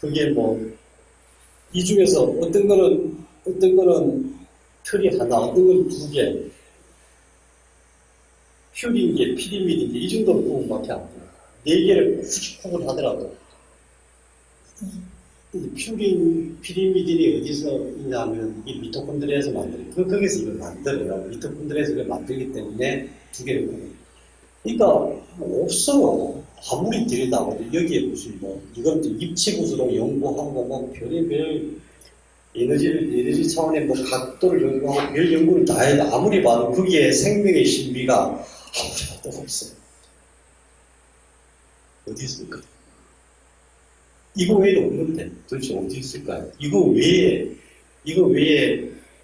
그게 뭐 이 중에서 어떤 거는 틀이 하나, 어떤 거는 두 개, 퓨린 게, 피리미딘 게 이 정도로 부분밖에 안 돼요. 네 개를 굳이 구분하더라도 퓨린, 피리미딘이 어디서 있냐면 이 미토콘드리아에서 만들어요. 거기서 이걸 만들어요. 미토콘드리아에서 이걸 만들기 때문에 두 개를 구분해요. 그러니까 뭐 없어요. 아무리 들여다봐도 여기에 무슨 뭐 이건 입체구조로 연구하고 뭐 별의별 에너지 차원의 뭐 각도를 연구하고 별 연구를 다 해도 아무리 봐도 거기에 생명의 신비가 아무리 봐도 없어요. 어디 있을까? 이거 외에는 없는데 도대체 어디 있을까요? 이거 외에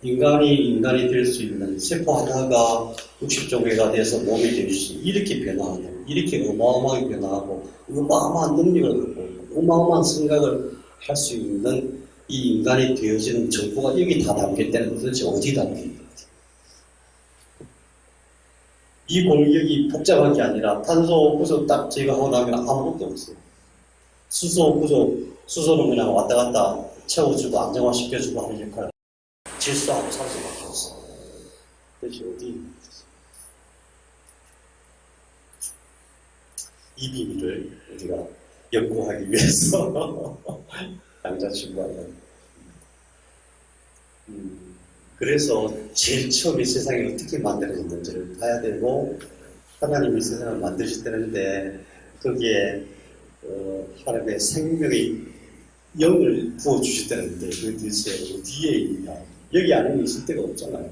인간이 될 수 있는 세포 하나가 60조 개가 돼서 몸이 될 수 있는 이렇게 변화하는, 이렇게 어마어마하게 변화하고 어마어마한 능력을 갖고 어마어마한 생각을 할 수 있는 이 인간이 되어지는 정보가 여기 다 담겼다는 도대체 어디 담긴 거지? 이 골격이 복잡한 게 아니라 탄소 구조 딱 제거하고 나면 아무것도 없어요. 수소는 그냥 왔다 갔다 채워주고 안정화시켜주고 하는 역할을 질소하고 산소밖에 없어. 도대체 어디 있는 거지? 이 비밀을 우리가 연구하기 위해서 남자친구하고 그래서 제일 처음에 세상이 어떻게 만들어졌는지를 봐야 되고 하나님이 세상을 만드셨다는데 거기에 하나님의 생명의 영을 부어주셨다는데 그것이 어디에 있냐? 여기 안에 있을 데가 없잖아요.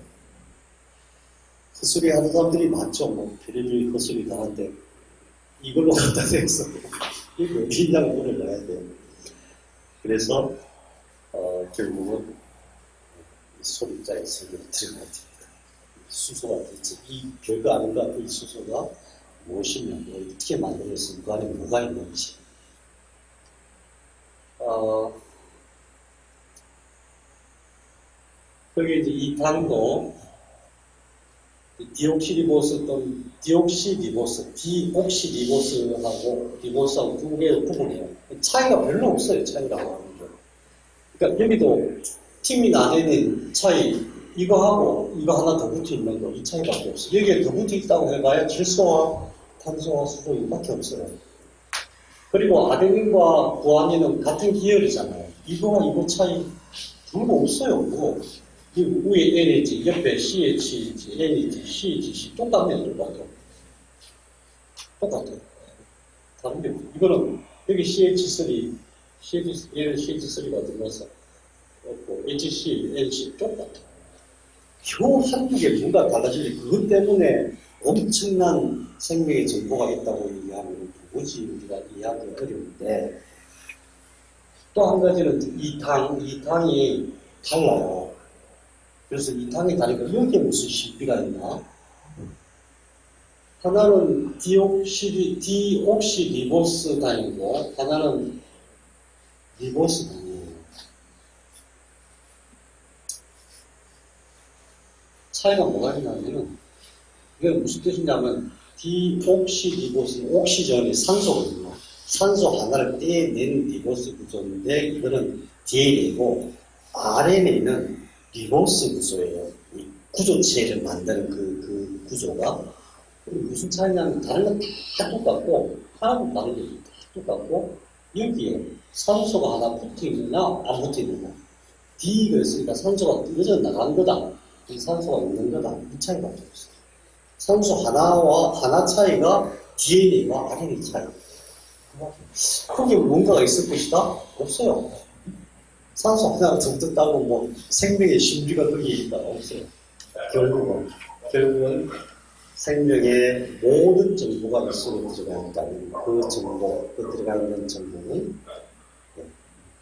헛소리 하는 사람들이 많죠. 뭐 별의별 헛소리 다 하는데 이걸로 갖다 대서 여기 어디 있냐고 물어봐야 돼요. 그래서 결국은 소리자의 세계를 들어가야 됩니다. 수소가 도대체 이 별거 아닌 것 같은 이 수소가 무엇이며 어떻게 만들어서 그 안에 뭐가 있는지 여기 이제 이 단도 디옥시리보스 또는 디옥시리보스하고 리보스하고 두 개를 구분해요. 차이가 별로 없어요. 차이라고 하는 게. 그러니까 여기도 팀이 나뉘는 차이, 이거하고 이거 하나 더 붙어 있는 거, 이 차이밖에 없어요. 여기에 더 붙어 있다고 해봐야 질소와 탄소와 수소 이거밖에 없어요. 그리고 아데닌과 구아닌은 같은 계열이잖아요. 이거와 이거 차이 별로 없어요. 뭐. 이 위에 N이지, 옆에 CH지, N이지, CGC 똑같네요. 똑같아요. 다른 게 없어요. 이거는 여기 CH3, 얘는 CH3가 들어가서 HC, NC 똑같아요. 겨우 한두 개 뭔가 달라지지. 그것 때문에 엄청난 생명의 정보가 있다고 얘기하면 도무지 우리가 이해하기 어려운데 또 한 가지는 이 당이 달라요. 그래서 이 당이 다르니까 여기에 무슨 신비가 있나? 하나는 디옥시리보스 당이고 하나는 리보스 당이에요. 차이가 뭐가 있냐면은 이게 무슨 뜻이냐면 디옥시리보스는 옥시전이 산소거든요. 산소 하나를 떼낸 리보스 구조인데 이거는 DNA고 RNA는 리보스 구조예요. 구조체를 만드는 그 구조가 무슨 차이냐면 다른 건 다 똑같고 하나도 다른 게 다 똑같고 여기에 산소가 하나 붙어 있느냐 안 붙어 있느냐 D가 있으니까 산소가 떨어져 나간 거다. 이 산소가 있는 거다. 이 차이밖에 없어요. 산소 하나와 하나 차이가 DNA와 RNA 차이. 거기에 뭔가가 있을 것이다? 없어요. 산소 하나가 더 떴다고 뭐 생명의 신비가 거기에 있다? 없어요. 결국은 생명의 모든 정보가 있으로 들어가 있다는 그 정보, 그 들어가 있는 정보는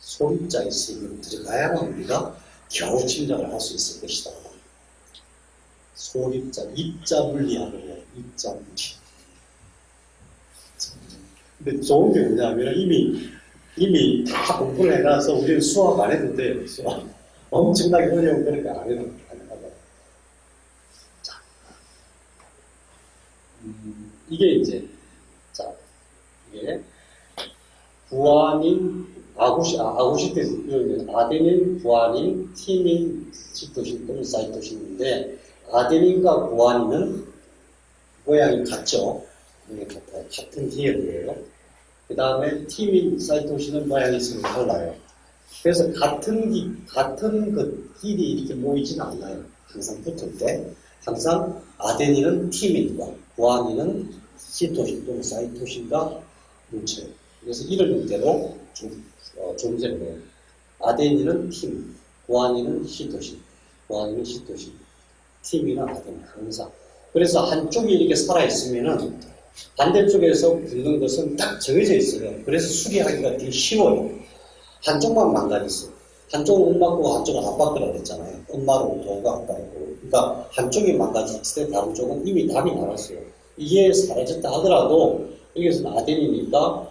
소립자의 세계로 들어가야만 우리가 겨우 침략을 할 수 있을 것이다. 소립자, 입자 물리학을 해요. 입자 물리. 근데 좋은 게 뭐냐면 이미 다 공부를 해놔서 우리는 수학 안 해도 돼요. 수학. 엄청나게 어려운 거니까 안 해도 가능하다. 자, 이게 이제, 자, 이게 구아닌, 아구시테스, 아데닌, 구아닌, 티민, 시토신 또는 사이토신인데, 아데닌과 구아닌은 모양이 같죠? 같아요. 같은 계열이에요. 그 다음에 티민, 사이토신은 모양이 있으면 달라요. 그래서 같은 그 길이 이렇게 모이지는 않아요. 항상 붙을 때. 항상 아데닌은 티민과 구아닌은 시토신 또는 사이토신과 뭉쳐요. 그래서 이런 형태로 존재를 해요. 아데닌은 티민, 구아닌은 시토신, 구아닌은 시토신, 티민은 아데닌, 항상. 그래서 한쪽이 이렇게 살아있으면은 반대쪽에서 붙는 것은 딱 정해져 있어요. 그래서 수리하기가 되게 쉬워요. 한쪽만 망가졌어요. 한쪽은 엄마 거고 한쪽은 아빠 거라고 그랬잖아요. 엄마로 도가 아빠 거고. 그러니까 한쪽이 망가졌을 때 다른 쪽은 이미 답이 나왔어요. 이게 사라졌다 하더라도 여기서는 아데닌이니까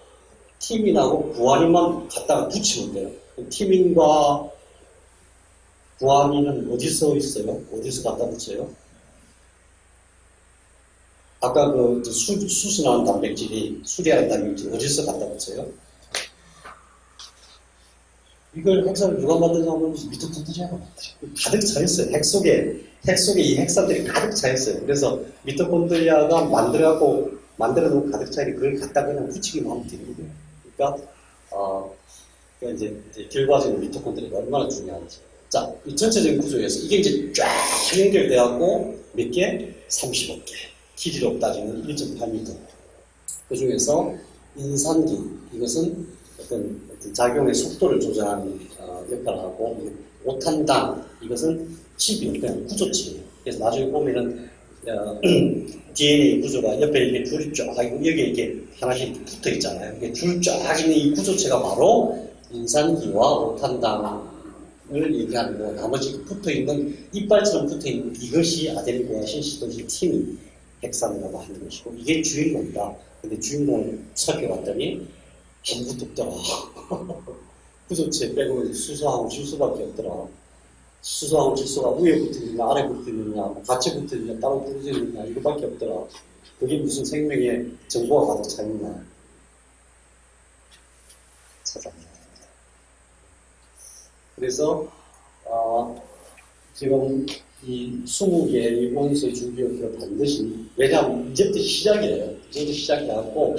티민하고 구아닌만 갖다가 붙이면 돼요. 티민과 구아닌은 어디서 있어요? 어디서 갖다 붙여요? 아까 그 수순한 단백질이 수리하는 단백질 어디서 갖다 붙여요? 이걸 핵산을 누가 만드냐면 미토콘드리아가 만들어요. 가득 차 있어요. 핵 속에 이 핵산들이 가득 차 있어요. 그래서 미토콘드리아가 만들어놓은 가득 차 있는 그걸 갖다 그냥 붙이기만 하면 되는 거예요. 그러니까 이제 결과적으로 미토콘드리아가 얼마나 중요한지. 자, 이 전체적인 구조에서 이게 이제 쫙 연결돼갖고 몇 개? 35개. 길이로 따지면 1.8m. 그 중에서 인산기, 이것은 어떤 작용의 속도를 조절하는 역할을 하고, 오탄당, 이것은 칩이 그냥 구조칩이에요. 그래서 나중에 보면은 DNA 구조가 옆에 이렇게 줄이 쫙, 여기에 이렇게 하나씩 이렇게 붙어 있잖아요. 이게 줄 쫙 있는 이 구조체가 바로 인산기와 오탄당을 얘기하는 거, 나머지 붙어 있는, 이빨처럼 붙어 있는 이것이 아데닌, 시토신, 티민, 핵산이라고 하는 것이고, 이게 주인공이다. 근데 주인공을 살펴봤더니 아무것도 없더라. 구조체 빼고 수소하고 질소밖에 없더라. 수소하고 질소가 위에 붙어있느냐 아래 붙어있느냐 같이 붙어있느냐 따로 붙어있느냐 이거밖에 없더라. 그게 무슨 생명의 정보가 가득 차있나 찾아봅니다. 그래서 지금 이 20개의 원소의 준비역학을 반드시, 왜냐하면 이제부터 시작이에요. 이제부터 시작해갖고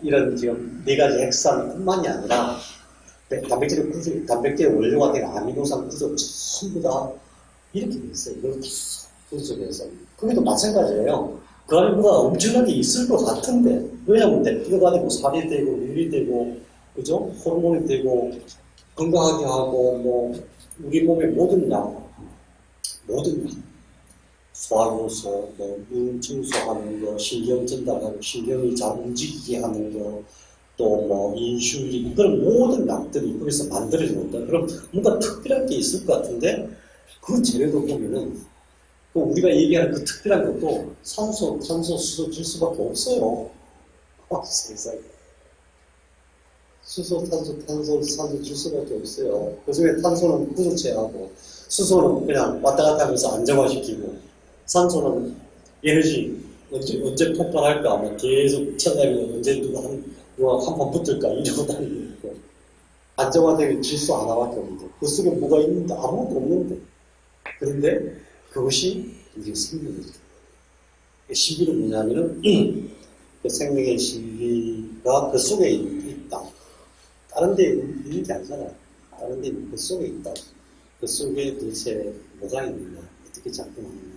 이런 지금 4가지 핵산뿐만이 아니라 단백질의 구조, 단백질의 원료가 된 아미노산 구조 전부 다 이렇게 돼 있어요. 이걸 다 분석해서. 그게도 마찬가지예요. 그 안에 뭐가 엄청나게 있을 것 같은데, 왜냐면 뼈가 되고 살이 되고 밀이 되고 그죠? 호르몬이 되고 건강하게 하고 뭐 우리 몸의 모든 양 소화효소, 물 증소하는 거, 신경 전달하고 신경이 잘 움직이게 하는 거, 또 인슐린, 그런 모든 약들이 거기서 만들어지는데, 그럼 뭔가 특별한 게 있을 것 같은데, 그 재료도 보면은, 또 우리가 얘기하는 그 특별한 것도 산소, 탄소, 수소, 질소밖에 없어요. 세상에. 수소, 탄소, 산소, 질소밖에 없어요. 그 중에 탄소는 구조체하고, 수소는 그냥 왔다 갔다 하면서 안정화시키고, 산소는 에너지, 언제 폭발할까, 계속 찾아다니면 언제 누가 한번 붙을까, 이러고 다니는 거. 안정화되면 질소 하나밖에 없는데, 그 속에 뭐가 있는데, 아무것도 없는데. 그런데, 그것이 우리 생명이다. 시비는 뭐냐면은 그 생명의 시비가 그 속에 있다. 다른 데 있는 게 아니잖아. 다른 데 그 속에 있다. 그 속에 도대체 뭐가 있느냐, 어떻게 작동하느냐.